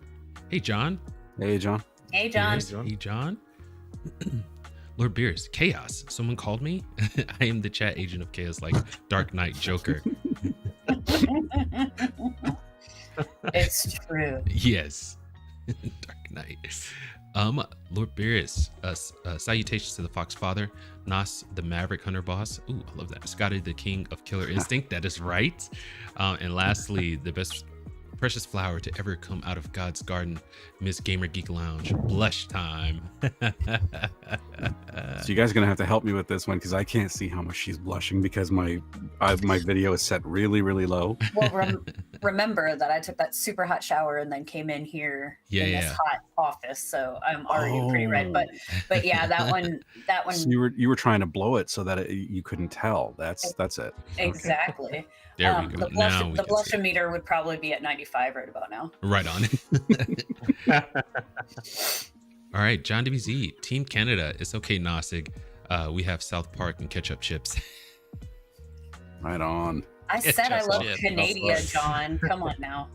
Hey, John. Hey, John. Hey, John. Hey, John. Lord Beers, Chaos. Someone called me. I am the chat agent of Chaos, like Dark Knight Joker. It's true. Yes. Dark Knight. Lord Beerus, salutations to the Fox Father, Nos, the Maverick Hunter boss. Ooh, I love that. Scotty, the king of Killer Instinct. That is right. And lastly, the best precious flower to ever come out of God's garden, Miss Gamer Geek Lounge. Blush time. So you guys are gonna have to help me with this one, because I can't see how much she's blushing because my video is set really, really low. Well, remember that I took that super hot shower and then came in here in this hot office, so I'm already pretty red. But yeah, that one. So you were trying to blow it so that you couldn't tell. That's it. Exactly. Okay. There we go. The blushometer would probably be at 95 right about now. Right on. All right, John WZ, Team Canada. It's okay, Knossig. We have South Park and ketchup chips. Right on. I said I love Canada, John. Come on now.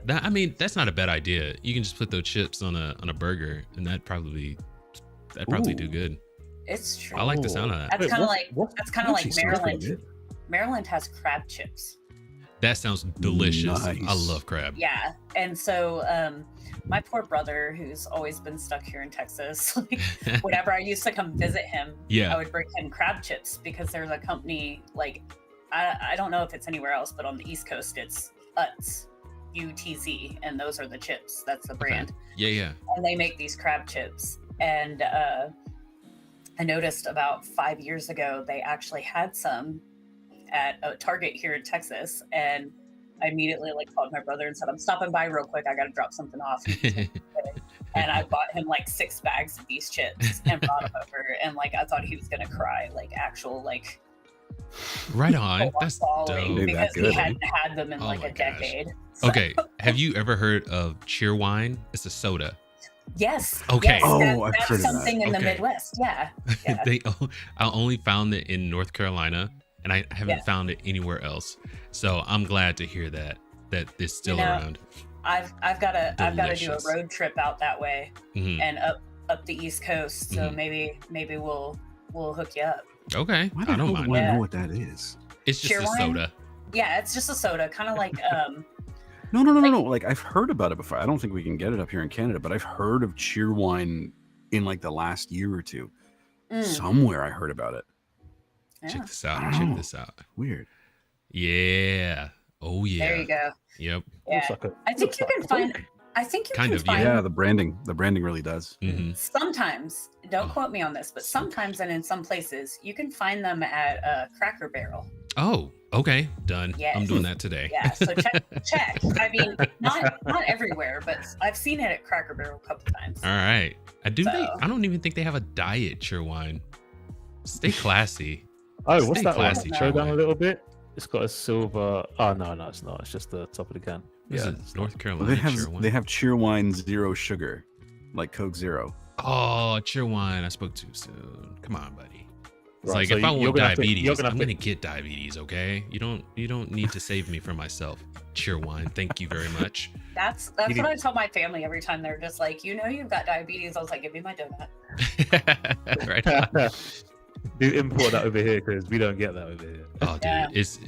I mean, that's not a bad idea. You can just put those chips on a burger, and that'd probably do good. It's true. I like the sound of that. That's kind of like Maryland. Maryland has crab chips. That sounds delicious. Nice. I love crab. Yeah, and so my poor brother, who's always been stuck here in Texas, like, whenever I used to come visit him, I would bring him crab chips, because there's a company, like, I don't know if it's anywhere else, but on the East Coast, it's Utz, UTZ, and those are the chips. That's the brand. Yeah. And they make these crab chips, and I noticed about 5 years ago they actually had some at a Target here in Texas, and I immediately called my brother and said, I'm stopping by real quick, I gotta drop something off. And I bought him 6 bags of these chips and brought them over, and I thought he was gonna cry, actual right on. That's dope. Because he hadn't had them in a decade. So. Okay, have you ever heard of Cheerwine? It's a soda. Yes. Okay. Yes, I've heard of something that. in the Midwest. Yeah. I only found it in North Carolina, and I haven't found it anywhere else. So I'm glad to hear that it's still around. I've got to do a road trip out that way and up the East Coast. So maybe we'll hook you up. Okay. I don't mind. I know what that is. It's just a soda. Yeah, it's just a soda, kind of like No. I've heard about it before. I don't think we can get it up here in Canada, but I've heard of Cheerwine in the last year or two. Somewhere I heard about it. Yeah. Check this out. Weird. Yeah. Oh yeah. There you go. Yep. Yeah. I think you can find. Yeah, the branding really does. Sometimes, don't quote me on this, but sometimes and in some places, you can find them at Cracker Barrel. Oh, okay, done. Yes. I'm doing that today. Yeah, so check. I mean, not everywhere, but I've seen it at Cracker Barrel a couple times. All right. I don't even think they have a diet Cheerwine. Stay classy. Oh, what's that classy, one? Show down a little bit. It's got a silver. Oh no, it's not. It's just the top of the can. What is Yeah. it? North Well, Carolina Cheerwine. they have Cheerwine Zero Sugar, like Coke Zero. Oh, Cheerwine. I spoke too soon. Come on, buddy. It's Right, like so if I you're want gonna have to- diabetes, you're gonna I'm have to- gonna get diabetes. Okay, you don't need to save me from myself. Cheerwine. Thank you very much. That's You what I tell my family every time they're just like, you've got diabetes. I was like, give me my donut. Right on. Do import that over here because we don't get that over here. Oh, dude, Yeah. it's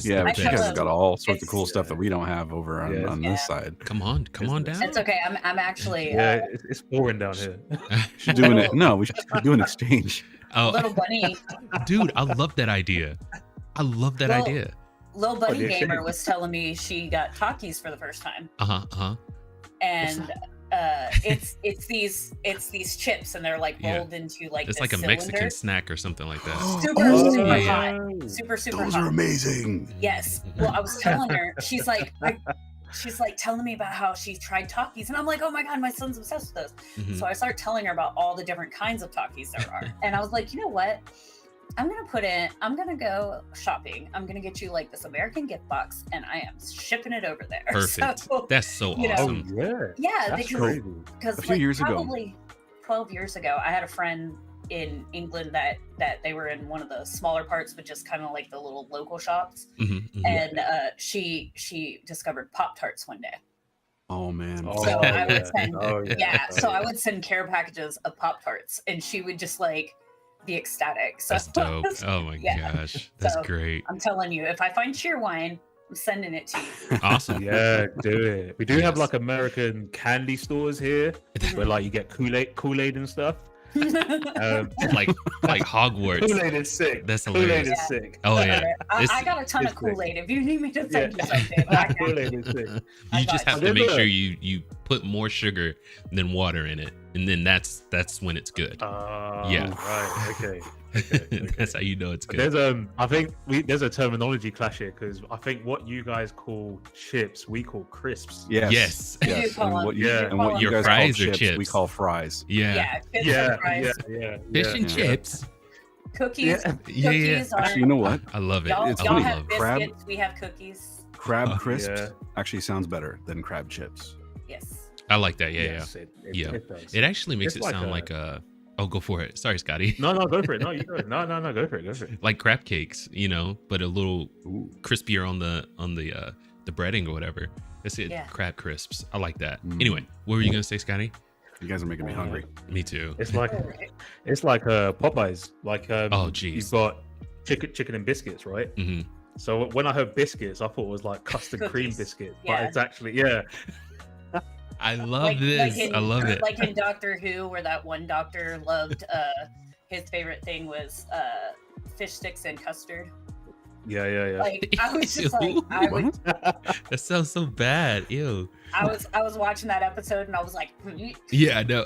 Yeah, the but you tell guys best. have got all sorts of it's- cool stuff that we don't have over on, Yeah. on Yeah. this side. Come on down. It's okay. I'm actually Yeah, it's boring down here. Should doing it. No, we should do an exchange. Oh, little bunny. dude, I love that idea. I love that Well, idea. Little bunny yeah. gamer was telling me she got Takis for the first time, Uh-huh. and it's these chips, and they're like Yeah. rolled into like It's this like a cylinder. Mexican snack or something like that. Super Oh, super yeah. hot, super Those hot. are amazing. Yes. Well, I was telling her, she's like telling me about how she tried Takis, and I'm like, oh my god, my son's obsessed with those. Mhm. So I start telling her about all the different kinds of Takis there are, and I was like, you know what? I'm gonna go shopping. I'm gonna get you like this American gift box, and I am shipping it over there. Perfect. So, That's so you know, Oh awesome. yeah, yeah, that's because crazy. A few like years ago. probably 12 years ago, I had a friend in England that they were in one of the smaller parts, but just kind of like the little local shops, Mhm, mhm. and she discovered Pop-Tarts one day. Oh man. Oh, So I would send, Oh, yeah. Oh, So I would send care packages of Pop-Tarts, and she would just like be ecstatic. So That's dope. Oh my Yeah. gosh. That's So, great. I'm telling you, if I find Cheerwine, I'm sending it to you. Awesome. Yeah, do it. We do have Yes. like American candy stores here where like you get Kool-Aid and stuff. like Hogwarts. Kool-Aid is sick. That's Kool-Aid hilarious. is sick. Oh yeah. I got a ton it's of sick. Kool-Aid. If you need me to send Yeah. you something, I got Kool-Aid you. is sick. I You got just you. have to make Remember- sure you put more sugar than water in it, and then that's when it's good. Yeah. Right. Okay. Okay. That's how you know it's good. There's I think there's a terminology clash here because I think what you guys call chips, we call crisps. Yes. Yes. You Yes. call And them- what you, Yeah. and what you Your guys fries call or chips, we chips? call fries. Yeah. Yeah, chips Yeah, and fries. yeah. Fish and Yeah. chips. Cookies. Yeah. Yeah, yeah. Cookies are. Actually, you know what? I love it. Y'all, It's I y'all funny. have love Crab- biscuits. We have cookies. Crab Oh, crisps yeah. actually sounds better than crab chips. Yes. I like that. Yeah, Yes, yeah. It does. It actually makes It's it like sound a- like a. Oh, go for it. Sorry, Scotty. No, go for it. No, you go. No, go for it. Go for it. Like crab cakes, but a little Ooh. crispier on the breading or whatever. That's it. Yeah. Crab crisps. I like that. Mm. Anyway, what were you gonna say, Scotty? You guys are making me hungry. Me too. It's like Popeyes. Like Oh, geez. you've got chicken and biscuits, right? hmm So when I heard biscuits, I thought it was like custard cream Cookies. biscuits, Yeah. but it's actually I love this. in, I love it. Like in Doctor Who, where that one doctor loved his favorite thing was fish sticks and custard. yeah. Like I was just like Ew. That sounds so bad. Ew. I was watching that episode and I was like, Yeah, I know.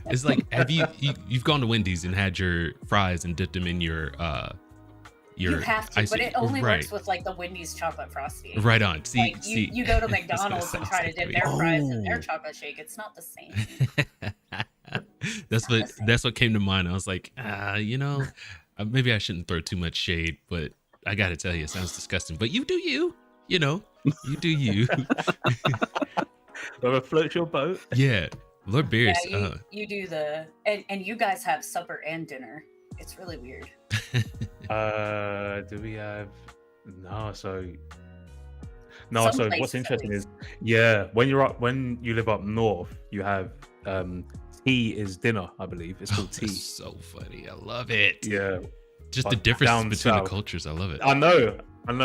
It's like, have you've gone to Wendy's and had your fries and dipped them in your you have to, but it only right. works with like the Wendy's chocolate frosty. Right on. See, Like you go to That's gonna McDonald's and sound try to so dip weird. their fries in their Oh. chocolate shake. It's not the same. that's what came to mind. I was like, maybe I shouldn't throw too much shade, but I gotta tell you, it sounds disgusting. But you do you do you. Whoever floats your boat. Yeah, Lord Beerus. Yeah, you do the and you guys have supper and dinner. It's really weird. Do we have no? So Some what's places, at interesting is least. when you live up north, you have tea is dinner. I believe it's called tea. That's so funny. I love it. Yeah, Just the Like, difference down between the south. cultures. I love it. I know.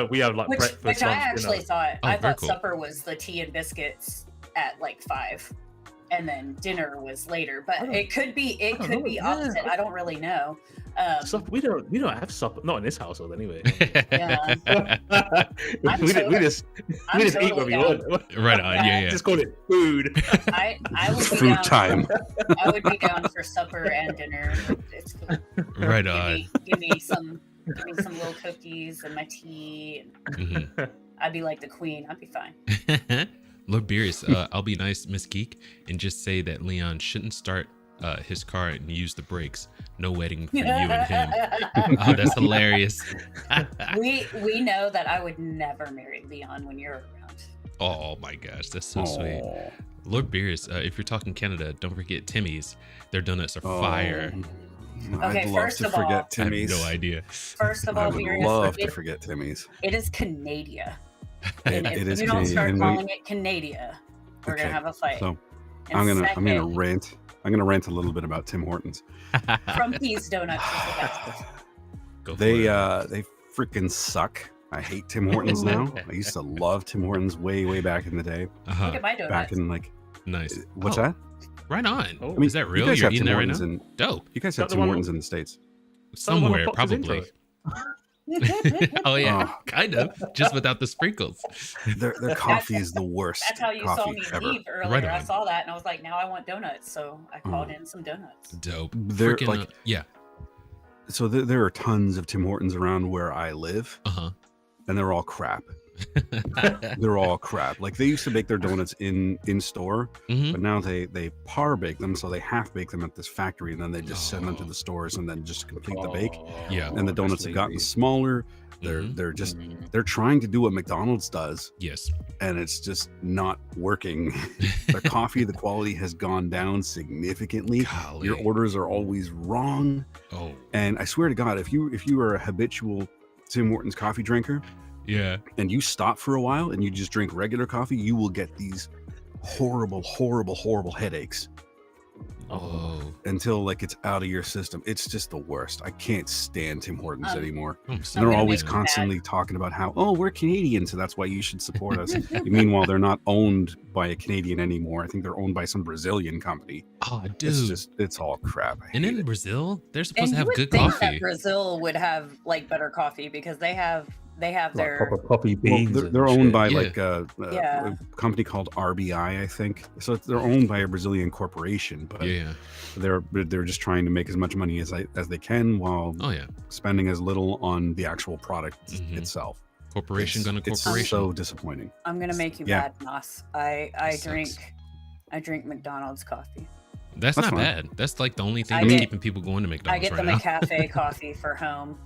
We have like Which breakfast, I lunch, actually dinner. thought. Oh, I very thought cool. supper was the tea and biscuits at like 5, and then dinner was later. But don't- it could be I don't know, yeah. opposite. I don't really know. Supper, we don't have supper. Not in this household anyway. Yeah. I'm we totally- just I'm eat when totally we down. want. Right on. Yeah, yeah. Just call it food. I would be Food down. time. I would be down for supper and dinner. It's cool. Right Give on. me, give me some little cookies and my tea. And Mhm. I'd be like the queen. I'd be fine. Lord Beerus, I'll be nice, Miss Geek, and just say that Leon shouldn't start his car and use the brakes. No wedding for you and him. Oh, that's hilarious. we know that I would never marry Leon when you're around. Oh my gosh, that's so sweet. Lord Beers, if you're talking Canada, don't forget Timmy's. Their donuts are fire. Okay, I'd love to forget Timmy's. I have no idea. First of all, I would Beers, love to forget Timmy's. it is Canada. It If is you don't start Canadian. calling it Canada, we're gonna have a fight. So And I'm gonna second, rant. I'm gonna rant a little bit about Tim Hortons. Crumpy's donuts is the best. Go for They it. they freaking suck. I hate Tim Hortons now. I used to love Tim Hortons way back in the day. Look at my donuts. Back in like Nice. what's Oh, that? Right on. Oh. I mean, Is that you real? guys You're have eating Tim that right now? Hortons Dope. You guys Is that have the Tim one- Hortons in the States. Somewhere, Fox is into probably. it. Oh yeah, Oh. kind of. Just without the sprinkles. Their coffee is the worst That's how you saw coffee me ever. leave earlier. Right I on. saw that and I was like, now I want donuts. So I called in some donuts. Dope. They're Freaking, like- yeah. So there are tons of Tim Hortons around where I live, Uh and they're all crap. huh. They're all crap. Like they used to bake their donuts in store, Hmm. but now they par bake them, so they half bake them at this factory, and then they just send them to Oh. the stores and then just complete the bake. Yeah. And the donuts have gotten smaller. Mhm. They're just they're trying to do what McDonald's does, Yes. and it's just not working. Their coffee, the quality has gone down significantly. Golly. Your orders are always wrong. Oh. And I swear to God, if you are a habitual Tim Hortons coffee drinker Yeah. and you stop for a while and you just drink regular coffee, you will get these horrible headaches Oh. until like it's out of your system. It's just the worst. I can't stand Tim Hortons anymore. I'm And sorry. they're gonna always make you mad. constantly talking about how, oh, we're Canadian, so that's why you should support us. Meanwhile, they're not owned by a Canadian anymore. I think they're owned by some Brazilian company. Oh, dude. It's all crap. I And hate in it. Brazil, they're supposed And to you have would good think coffee. that Brazil would have like better coffee because they have Like their proper coffee Well, beans. they're and owned shit. by Yeah. like Yeah. a company called RBI, I think. So they're owned by a Brazilian corporation, but Yeah. they're just trying to make as much money as they can while Oh yeah. spending as little on the actual product Mhm. itself. Corporation gonna It's corporation. so disappointing. I'm gonna make you Yeah. mad, Moss. I Sucks. drink McDonald's coffee. That's That's not fine. bad. That's like the only thing I that's get- keeping people going to I McDonald's get the right now. McCafe coffee for home.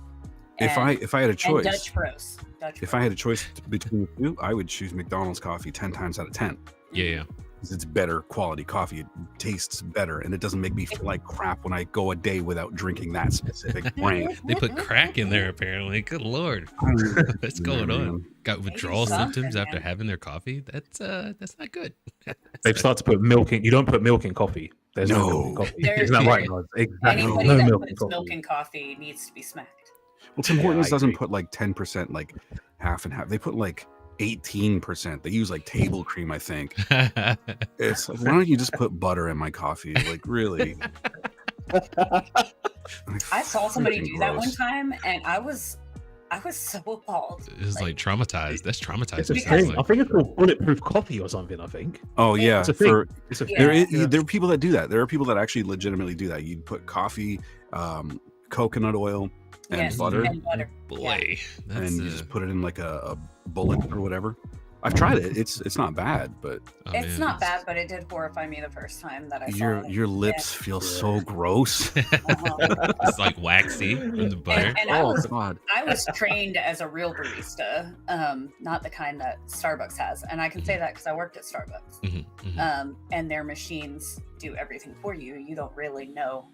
If I had a and choice, Dutch Bros. if I had a choice between the two, I would choose McDonald's coffee 10 times out of 10. Yeah, yeah. 'Cause it's better quality coffee. It tastes better, and it doesn't make me feel like crap when I go a day without drinking that specific brand. They put crack in there apparently. Good lord. What's going on? Got withdrawal something, symptoms after man. having their coffee? That's not good. They've started to put milk in. You don't put milk in coffee. There's no, milk in No. coffee. There's- Isn't that right, guys? Exactly. Anybody No that milk in puts coffee. milk in coffee needs to be smacked. Well, Tim Yeah, Hortons I doesn't agree. put like 10%, like half and half. They put like 18%. They use like table cream, I think. It's like, why don't you just put butter in my coffee? Like, really? I saw somebody Freaking do that one gross. time, and I was so appalled. It's like traumatized. That's traumatized. It's a it sounds thing. I like. think it's called bulletproof coffee or something. I think Oh yeah, it's a thing. for It's a Yeah. thing. there are people that do that. There are people that actually legitimately do that. You put coffee, coconut oil, and Yes, butter, and butter. Boy, that's and you just put it in like a bullet or whatever. I've tried it. It's not bad, but oh, It's man. not bad, but it did horrify me the first time that I saw it. your lips feel so gross. Uh-huh. It's like waxy from the butter. And I Oh was God. I was trained as a real barista, not the kind that Starbucks has, and I can say that because I worked at Starbucks. Mhm, mhm. And their machines do everything for you. You don't really know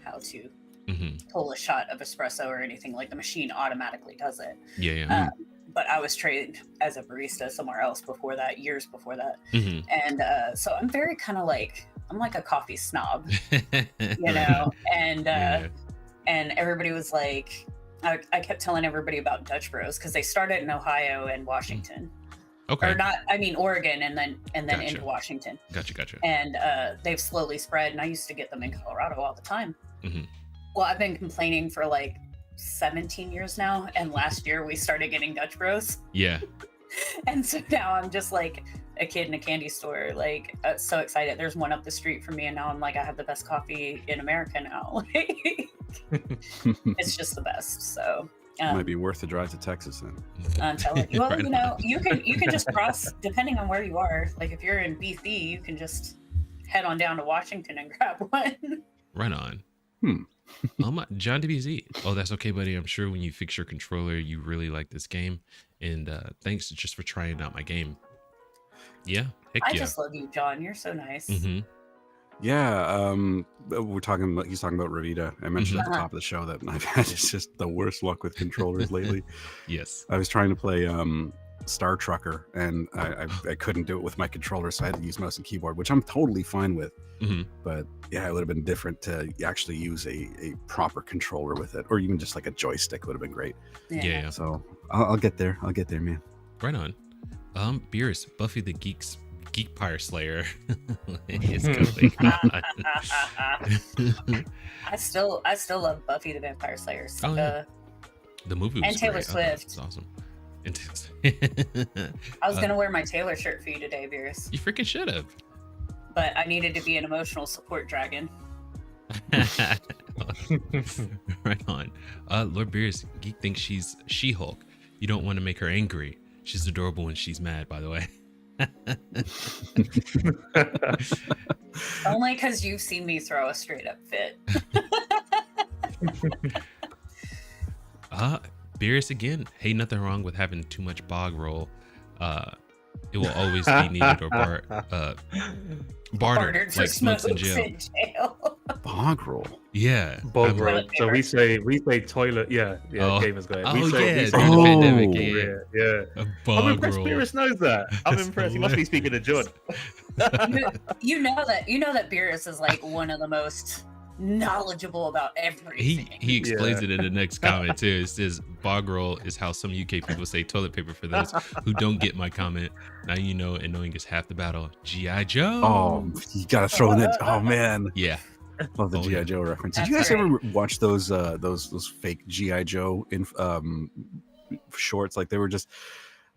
how to Mhm. pull a shot of espresso or anything. Like the machine automatically does it. Yeah, yeah. But I was trained as a barista somewhere else before that, years before that, Mhm. and so I'm very kind of like I'm like a coffee snob, you Right. know, and Yeah. and everybody was like, I kept telling everybody about Dutch Bros because they started in Ohio and Washington, Okay. or not, I mean Oregon, and then Gotcha. into Washington, Gotcha. and they've slowly spread. And I used to get them in Colorado all the time. Mhm. Well, I've been complaining for like 17 years now, and last year we started getting Dutch Bros, Yeah. and so now I'm just like a kid in a candy store, like so excited. There's one up the street from me, and now I'm like, I have the best coffee in America now. It's just the best. So Might be worth the drive to Texas then. I'm telling you, well, Right you know, you can just cross depending on where you are. Like if you're in BC, you can just head on down to Washington and grab one. Right on. John DBZ. Oh, that's okay, buddy. I'm sure when you fix your controller, you really like this game. And thanks just for trying out my game. Yeah, heck I yeah. just love you, John. You're so nice. Yeah, he's talking about Revita. I mentioned at the top of the show that I've had just the worst luck with controllers lately. Yes. I was trying to play Star Trucker, and I couldn't do it with my controller, so I had to use mouse and keyboard, which I'm totally fine with. But yeah, it would have been different to actually use a proper controller with it, or even just like a joystick would have been great. Yeah. So I'll get there. I'll get there, man. Right on. Beerus, Buffy the Geek Pyre Slayer is going on. I still love Buffy the Vampire Slayer. Oh, yeah. The movie was and Taylor great. Swift. It's awesome. I was gonna wear my Taylor shirt for you today, Beerus. You freaking should have. But I needed to be an emotional support dragon. Right on. Lord Beerus, Geek thinks she's She-Hulk. You don't want to make her angry. She's adorable when she's mad, by the way. Only because you've seen me throw a straight up fit. Beerus again. Hey, nothing wrong with having too much bog roll. It will always be needed or bartered like smokes in jail. Bog roll. Yeah. Bog roll. So we say toilet. Yeah. Gamers go. Oh, we say the pandemic. Yeah. A bog I'm impressed roll. Beerus knows that. I'm impressed. He must be speaking to John. you know that Beerus is like one of the most knowledgeable about everything. He explains it in the next comment too. It says bog roll is how some UK people say toilet paper. For those who don't get my comment, now you know, and knowing is half the battle. G.I. Joe. Oh, you gotta throw in that. Oh man. Yeah. Love the G.I. Joe reference. Did you guys ever watch those fake G.I. Joe shorts? Like they were just.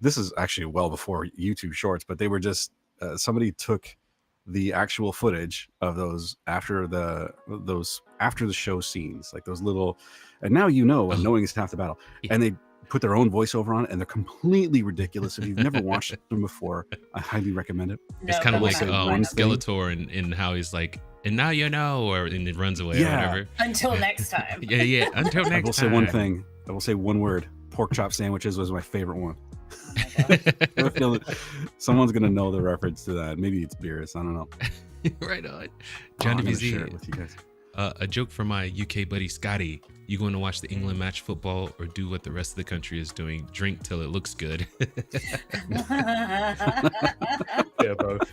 This is actually well before YouTube Shorts, but they were just somebody took the actual footage of those after the show scenes, like those little, and now you know, and knowing is half the battle, and they put their own voiceover on it, and they're completely ridiculous. If you've never watched them before, I highly recommend it. It's kind of like Skeletor and how he's like, and now you know, and it runs away or whatever. Until next time. Yeah. Until next time. I will say one thing. I will say one word. Pork chop sandwiches was my favorite one. I feel that someone's gonna know the reference to that. Maybe it's Beerus. I don't know. Right on. John DBZ. Share it with you guys. A joke from my UK buddy Scotty. You going to watch the England match football or do what the rest of the country is doing? Drink till it looks good. Yeah, both.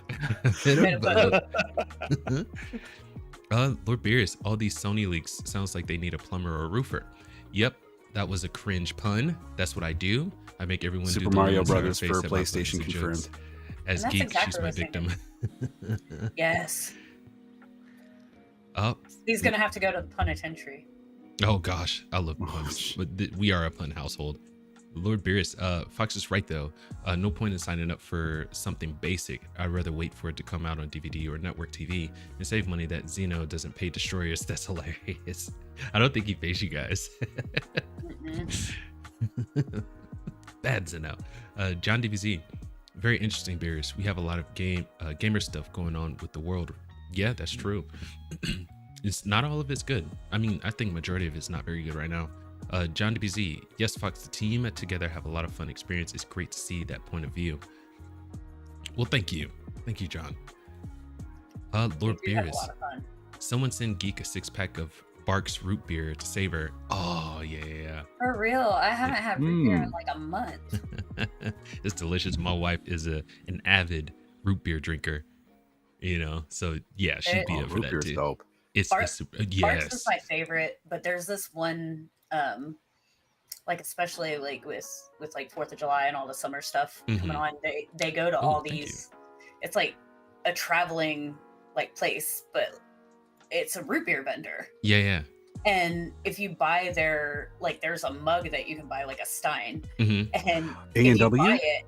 Lord Beerus, all these Sony leaks sounds like they need a plumber or a roofer. Yep, that was a cringe pun. That's what I do. I make everyone Super do Mario Brothers for PlayStation confirmed. As And Geek, exactly she's my what's victim. Yes. Oh, He's gonna have to go to the penitentiary. oh gosh, I love puns, but we are a pun household. Lord Beerus, Fox is right though. No point in signing up for something basic. I'd rather wait for it to come out on DVD or network TV and save money that Xeno doesn't pay Destroyers. That's hilarious. I don't think he pays you guys. Bad Xeno. John DBZ, very interesting Beerus. We have a lot of gamer stuff going on with the world. Yeah, that's true. It's not all of it's good. I mean, I think majority of it's not very good right now. John DBZ, yes, Fox, the team together have a lot of fun experience. It's great to see that point of view. Well, thank you, John. Lord Beerus, someone send Geek a 6-pack of Barks root beer to savor. Oh yeah. For real, I haven't had root beer in like a month. It's delicious. My wife is an avid root beer drinker. You know, so yeah, she'd be up for that too. Dope. It's super. Yes. Barks is my favorite, but there's this one, like especially like with like 4th of July and all the summer stuff coming on. They go to all these. It's like a traveling like place, but it's a root beer vendor. Yeah. And if you buy their, like, there's a mug that you can buy, like a Stein, and A&W? if you buy it,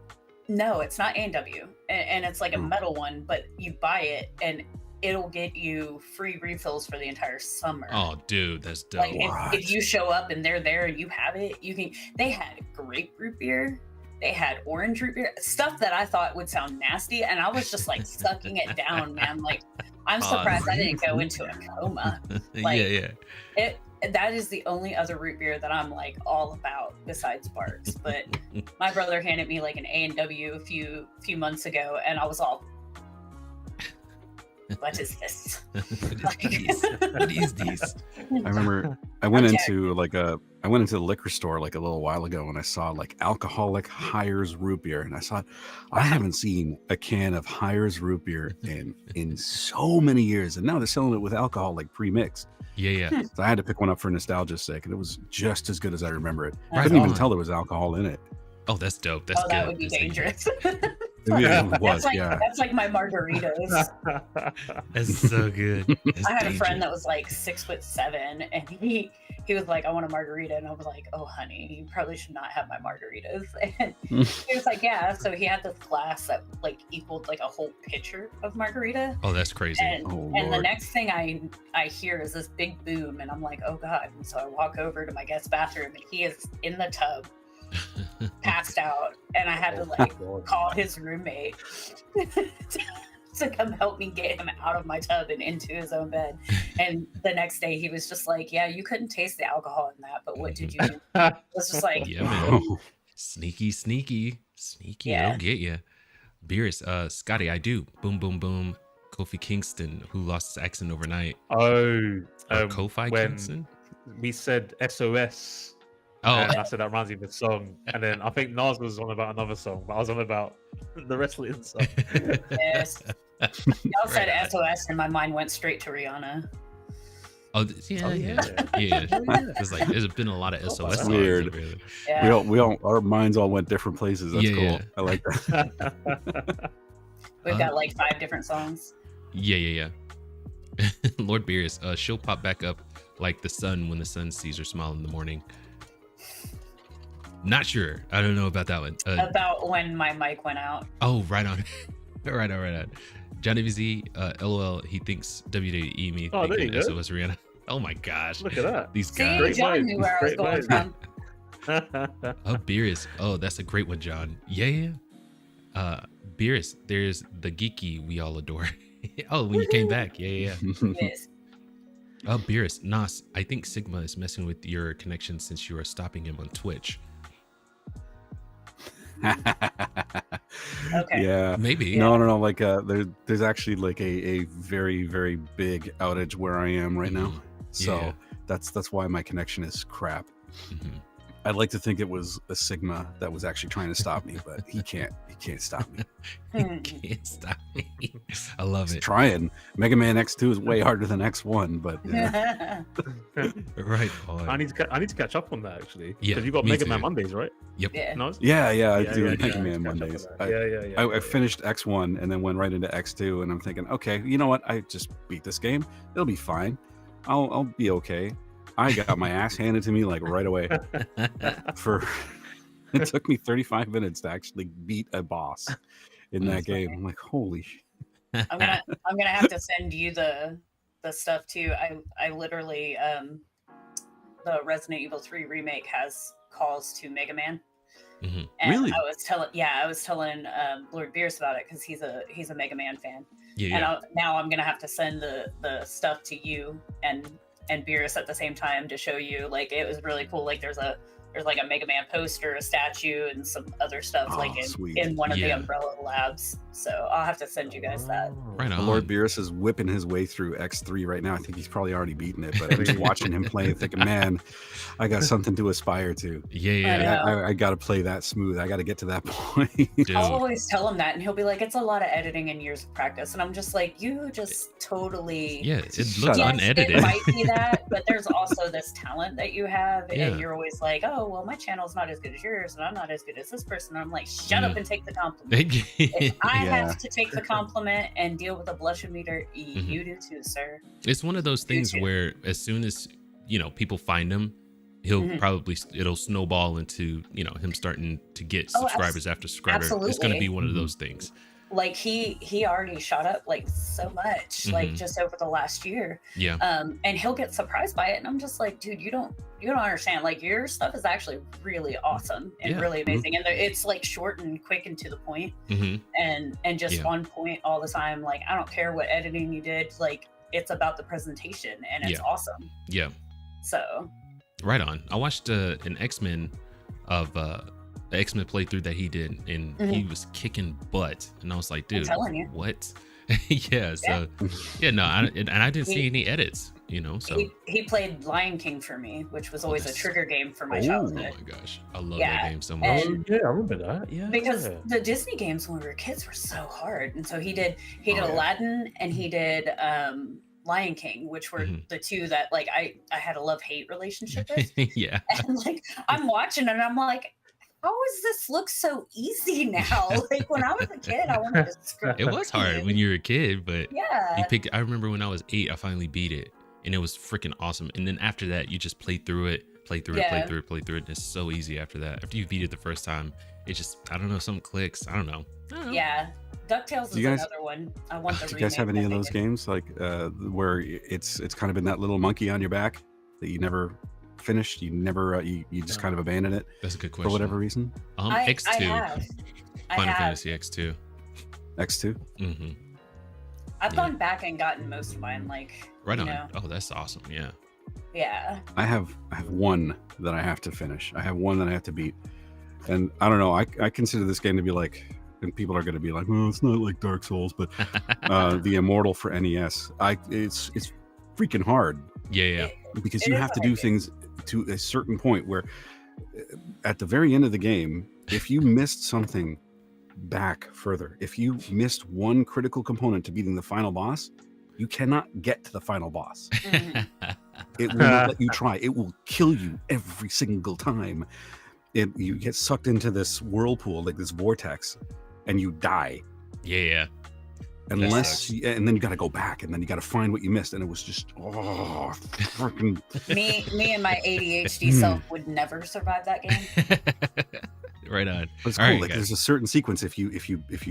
no, it's not A&W, and it's like a metal one, but you buy it and it'll get you free refills for the entire summer. Oh, dude, that's dope. Like if you show up and they're there and you have it, you can. They had grape root beer. They had orange root beer, stuff that I thought would sound nasty, and I was just like sucking it down, man. Like, I'm Pause. surprised I didn't go into a coma. Like, yeah. That is the only other root beer that I'm like all about besides Barks. But my brother handed me like an A&W a few months ago, and I was all, what is this? What is this? I remember I went into the liquor store like a little while ago, and I saw like alcoholic Hires root beer, and I haven't seen a can of Hires root beer in so many years, and now they're selling it with alcohol like pre-mixed. Yeah. So I had to pick one up for nostalgia's sake, and it was just as good as I remember it. I Right couldn't even on. tell there was alcohol in it. Oh, that's dope. That's good. That would be That's dangerous. Yeah, it was, That's like my margaritas. That's so good. That's I had a friend dangerous. that was like 6'7", and he was like, I want a margarita, and I was like, oh honey, you probably should not have my margaritas. And he was like, yeah. So he had this glass that like equaled like a whole pitcher of margarita. Oh, that's crazy. And, Oh, and the Lord. next thing I hear is this big boom, and I'm like, oh god. And so I walk over to my guest bathroom, and he is in the tub, passed out, and I had to like call his roommate to come help me get him out of my tub and into his own bed. And the next day he was just like, yeah, you couldn't taste the alcohol in that, but what did you do? It was just like, Yeah, man. Sneaky. Yeah. I'll get you. Beerus, Scotty, I do. Boom, boom, boom. Kofi Kingston, who lost his accent overnight. Oh, Or Kofi when Kingston? we said SOS. Oh, And I said that reminds me of a song. And then I think Nas was on about another song, but I was on about the wrestling song. yes. Y'all said Right. SOS, and my mind went straight to Rihanna. Oh, yeah. It's like there's been a lot of SOS That's songs weird. over there. Yeah. We all our minds all went different places. That's Yeah, cool. yeah. I like that. We've got like 5 different songs. Yeah. Lord Beerus, she'll pop back up like the sun when the sun sees her smile in the morning. Not sure. I don't know about that one. About when my mic went out. Oh, right on. right on. Johnny VZ, LOL, he thinks WWE me Oh, there thinking you go. SOS Rihanna. Oh my gosh. Look at that. These See, guys. Great John mind. knew where I was Great going mind. from. Oh, Beerus. Oh, that's a great one, John. Yeah. Beerus, there's the geeky we all adore. Oh, when you came back. Yeah. Yes. Oh, Beerus, Nas, I think Sigma is messing with your connection since you are stopping him on Twitch. Okay. Yeah. Maybe. No. Like, there's actually like a very, very big outage where I am right now. So Yeah. that's why my connection is crap. Mhm. I'd like to think it was a Sigma that was actually trying to stop me, but he can't stop me. Can't stop me. I love He's it. trying. Mega Man X2 is way harder than X1, but Right on. I need to catch up on that actually. Yeah, Because you got me Mega too. Man Mondays, right? Yep. Yeah. No. yeah, I do yeah, Mega yeah, Man catch up on Mondays. that. Yeah. I finished X1 and then went right into X2, and I'm thinking, okay, you know what? I just beat this game. It'll be fine. I'll be okay. I got my ass handed to me like right away. It took me 35 minutes to actually beat a boss in that game. I'm like, holy shit. I'm gonna have to send you the stuff too. I literally the Resident Evil 3 remake has calls to Mega Man. Mhm. And Really? I was telling Lord Beerus about it because he's a Mega Man fan. Yeah. And now I'm gonna have to send the stuff to you and Beerus at the same time to show you. Like, it was really cool. Like there's like a Mega Man poster, a statue, and some other stuff Oh, like sweet. in one of the Yeah. Umbrella Labs. So I'll have to send you guys that. Right on. Lord Beerus is whipping his way through X3 right now. I think he's probably already beaten it, but I'm just watching him play thinking, man, I got something to aspire to. Yeah. I got to play that smooth. I got to get to that point. Dude. I'll always tell him that, and he'll be like, "It's a lot of editing and years of practice," and I'm just like, "You just totally." Yeah, it Shut looks up. Yes, unedited. it might be that, but there's also this talent that you have, Yeah. and you're always like, "Oh, well, my channel's not as good as yours, and I'm not as good as this person." And I'm like, "Shut up and take the compliment." If I Yeah. have to take the compliment and deal with a blush meter, Mm-hmm. you do too, sir. It's one of those things too. where as soon as people find him, he'll Mhm. it'll snowball into him starting to get Oh, subscribers after subscriber. It's going to absolutely. be one of those things. like he already shot up like so much, like just over the last year. Yeah. And he'll get surprised by it, and I'm just like, dude, you don't understand. Like, your stuff is actually really awesome and really amazing, and it's like short and quick and to the point, and just on point all the time. Like, I don't care what editing you did, like, it's about the presentation, and it's awesome. Yeah. So. Right on. I watched an X-Men of the X-Men playthrough that he did, and he was kicking butt, and I was like, dude, what? Yeah. So no, I didn't see any edits, you know. So he played Lion King for me, which was always a trigger game for my childhood. Oh my gosh, I love that game so much. And yeah, I remember that. Yeah, because the Disney games when we were kids were so hard, and so he did Aladdin, and he did Lion King, which were the two that like I had a love-hate relationship with. Yeah. And like I'm watching it and I'm like, how does this look so easy now? Like, when I was a kid, I wanted to scream. It was hard when you were a kid, but yeah. I remember when I was 8, I finally beat it, and it was freaking awesome. And then after that, you just play through it. And it's so easy after that. After you beat it the first time, it just, I don't know, something clicks. I don't know. Yeah. DuckTales is another one. I want the Do you guys have any of those games like where it's kind of been that little monkey on your back that you never finished? You never you just kind of abandoned it? That's a good question. For whatever reason? X2. Final Fantasy X2. X2? Mm-hmm. I've gone back and gotten most of mine, like, right on. Oh, that's awesome. Yeah. Yeah. I have one that I have to finish. I have one that I have to beat. And I don't know, I consider this game to be like, and people are going to be like, well, it's not like Dark Souls, but the Immortal for NES. It's freaking hard. Yeah. Because you have to do things to a certain point where at the very end of the game, if you missed something back further, if you missed one critical component to beating the final boss, you cannot get to the final boss. It will not let you try. It will kill you every single time. You get sucked into this whirlpool, like this vortex, and you die. Yeah. And then you got to go back, and then you got to find what you missed, and it was just freaking. me and my ADHD self would never survive that game. Right on. But it's cool. Right, like, there's a certain sequence. If you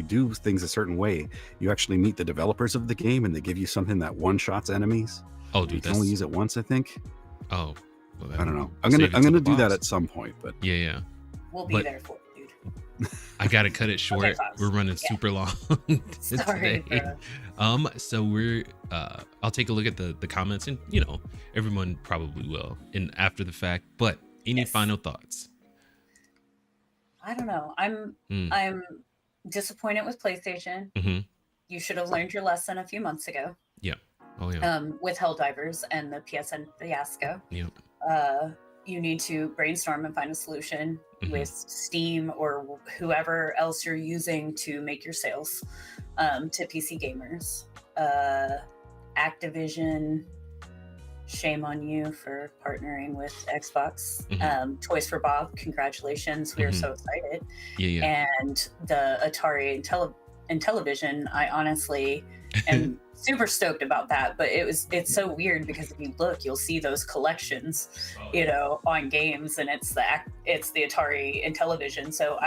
do things a certain way, you actually meet the developers of the game, and they give you something that one shots enemies. Oh, dude, you can only use it once, I think. Oh, well, I don't know. I'm gonna do that at some point, but yeah. We'll be there for it, dude. I gotta cut it short. Okay, we're running super long Sorry, today. So we're I'll take a look at the comments, and you know, everyone probably will and after the fact. But any final thoughts? I don't know. I'm disappointed with PlayStation. You should have learned your lesson a few months ago. Yeah. Oh yeah. With Helldivers and the PSN fiasco. Yep. You need to brainstorm and find a solution with Steam or whoever else you're using to make your sales to PC gamers. Activision, shame on you for partnering with Xbox. Toys for Bob, congratulations. We are so excited. Yeah. And the Atari and television, I honestly am super stoked about that, but it's so weird because if you look, you'll see those collections, you know, on games, and it's the Atari and television. So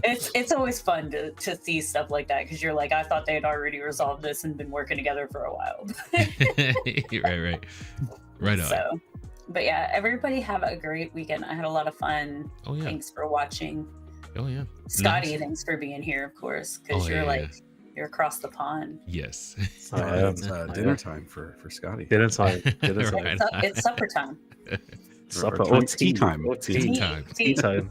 it's always fun to see stuff like that, because you're like, I thought they had already resolved this and been working together for a while. Right on. So, but yeah, everybody have a great weekend. I had a lot of fun. Oh yeah. Thanks for watching. Oh yeah. Scotty, thanks for being here, of course, because you're across the pond. Yes. It's dinner time for Scotty. Dinner time. Right. It's supper time. Supper or tea time. Tea time. Tea time.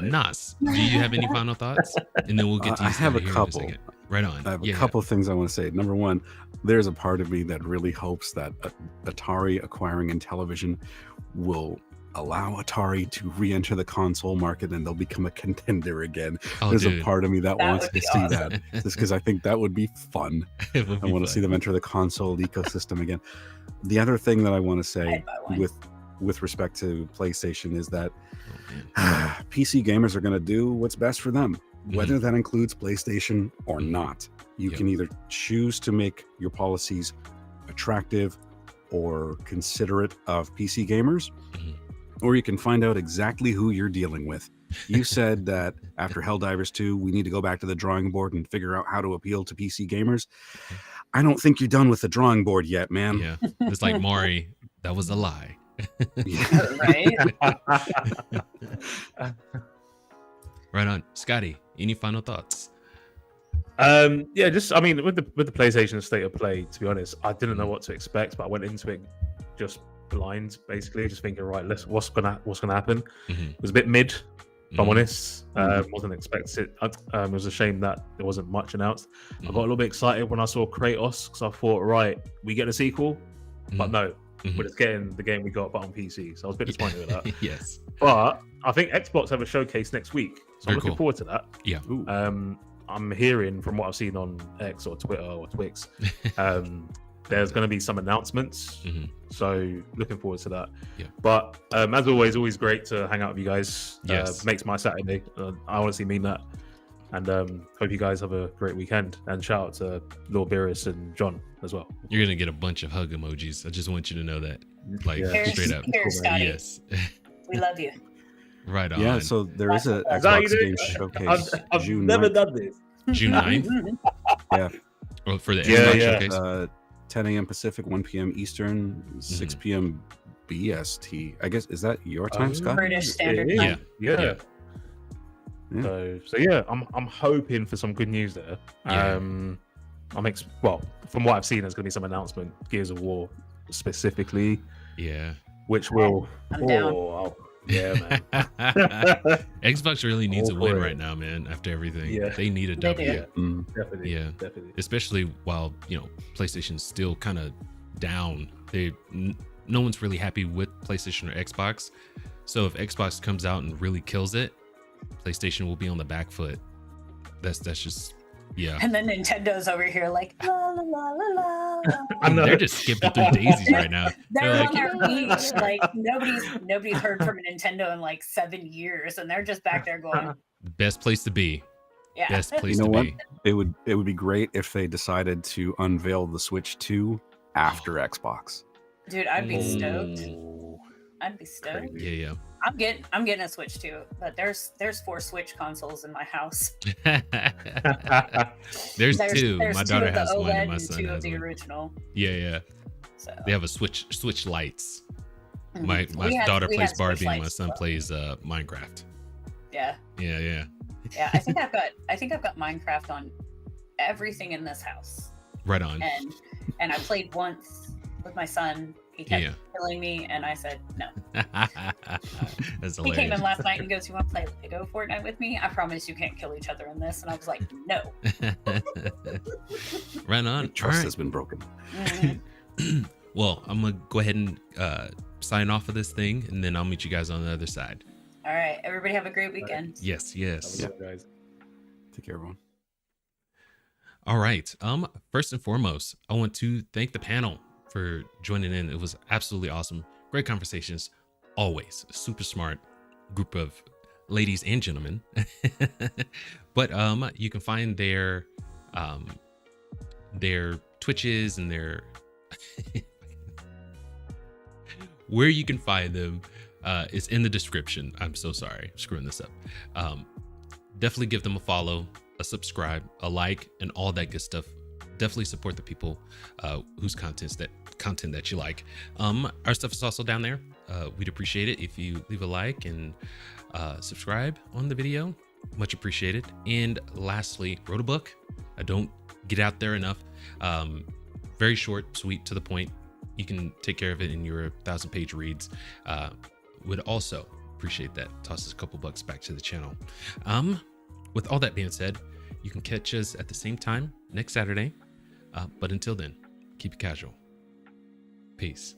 Nas, do you have any final thoughts? And then we'll get to you. I have a couple. Right on. I have a couple of things I want to say. Number one, there's a part of me that really hopes that Atari acquiring Intellivision will allow Atari to re-enter the console market and they'll become a contender again. There's a part of me that wants to see that, just because I think that would be fun. I want to see them enter the console ecosystem again. The other thing that I want to say with respect to PlayStation is that PC gamers are going to do what's best for them, whether that includes PlayStation or not. You can either choose to make your policies attractive or considerate of PC gamers, or you can find out exactly who you're dealing with You said that after Helldivers 2, we need to go back to the drawing board and figure out how to appeal to PC gamers. I don't think you're done with the drawing board yet, man. Yeah, it's like Maury. That was a lie. Right? Right on, Scotty. Any final thoughts? Yeah, just I mean, with the PlayStation State of Play, to be honest, I didn't know what to expect, but I went into it just blind, basically, just thinking, right, what's gonna happen. It was a bit mid, if I'm honest. Wasn't expected. It was a shame that there wasn't much announced. I got a little bit excited when I saw Kratos, because I thought, right, we get a sequel, but no, we're just getting the game we got, but on PC. So I was a bit disappointed with that. Yes, but I think Xbox have a showcase next week, so I'm looking cool. forward to that. Yeah. I'm hearing from what I've seen on X or Twitter or Twix, there's going to be some announcements. So looking forward to that. Yeah. But as always great to hang out with you guys. Yes. Makes my Saturday. I honestly mean that. And hope you guys have a great weekend. And shout out to Lord Beerus and John as well. You're gonna get a bunch of hug emojis. I just want you to know that, like, Yeah. straight up. Here, Scotty. Yes. We love you. Right on. Yeah, so there is a That's how Xbox Game Showcase I've June never 9th. done this. June 9th. Yeah. Oh, for the Yeah, Xbox yeah. showcase. 10 a.m. Pacific, 1 p.m. Eastern, 6 p.m. BST. I guess, is that your time, Scott? British Standard It is. Time. Yeah. Yeah. So yeah, I'm hoping for some good news there. Yeah. Well, from what I've seen, there's going to be some announcement, Gears of War specifically, Yeah. which will. I'm down. Yeah, man. Xbox really needs a All win for it. right now, man. After everything, Yeah. they need a They W. do. Mm. Definitely. Yeah. Definitely. Especially while PlayStation's still kind of down. No one's really happy with PlayStation or Xbox. So if Xbox comes out and really kills it, PlayStation will be on the back foot. That's just And then Nintendo's over here like la la la la la. I know. They're just skipping through daisies right now. They're They're on like, their beach, like nobody's heard from Nintendo in like 7 years, and they're just back there going, best place to be. yeah. Best place You know to what? be. It would be great if they decided to unveil the Switch 2 after Xbox. Dude, I'd be stoked. Ooh, I'd be stoked. crazy. Yeah, I'm getting a Switch too, but there's 4 Switch consoles in my house. yeah. There's two. There's My 2 daughter of the has one, OLED and my and son 2 of has the one. original. Yeah. So They have a Switch lights. mhm. My We had- daughter we plays had Switch Barbie, and my lights son as well. plays Minecraft. Yeah. Yeah. Yeah, I think I've got Minecraft on everything in this house. Right on. And I played once with my son. He kept Yeah. killing me, and I said no. That's He came hilarious. in last night and goes, "You want to play Lego Fortnite with me? I promise you can't kill each other in this." And I was like, "No." Right on. Trust All right. has been broken. Mhm. Well, I'm gonna go ahead and sign off of this thing, and then I'll meet you guys on the other side. All right, everybody have a great weekend. Yes. Have a good one, guys. Take care, everyone. All right. First and foremost, I want to thank the panel for joining in. It was absolutely awesome. Great conversations. Always a super smart group of ladies and gentlemen. But you can find their Twitches and their where you can find them is in the description. I'm so sorry, I'm screwing this up. Definitely give them a follow, a subscribe, a like, and all that good stuff. Definitely support the people whose content that you like. Our stuff is also down there. We'd appreciate it if you leave a like and subscribe on the video. Much appreciated. And lastly, wrote a book. I don't get out there enough. Very short, sweet, to the point. You can take care of it in your 1,000-page reads. Would also appreciate that. Toss us a couple bucks back to the channel. With all that being said, you can catch us at the same time next Saturday. But until then, keep it casual. Peace.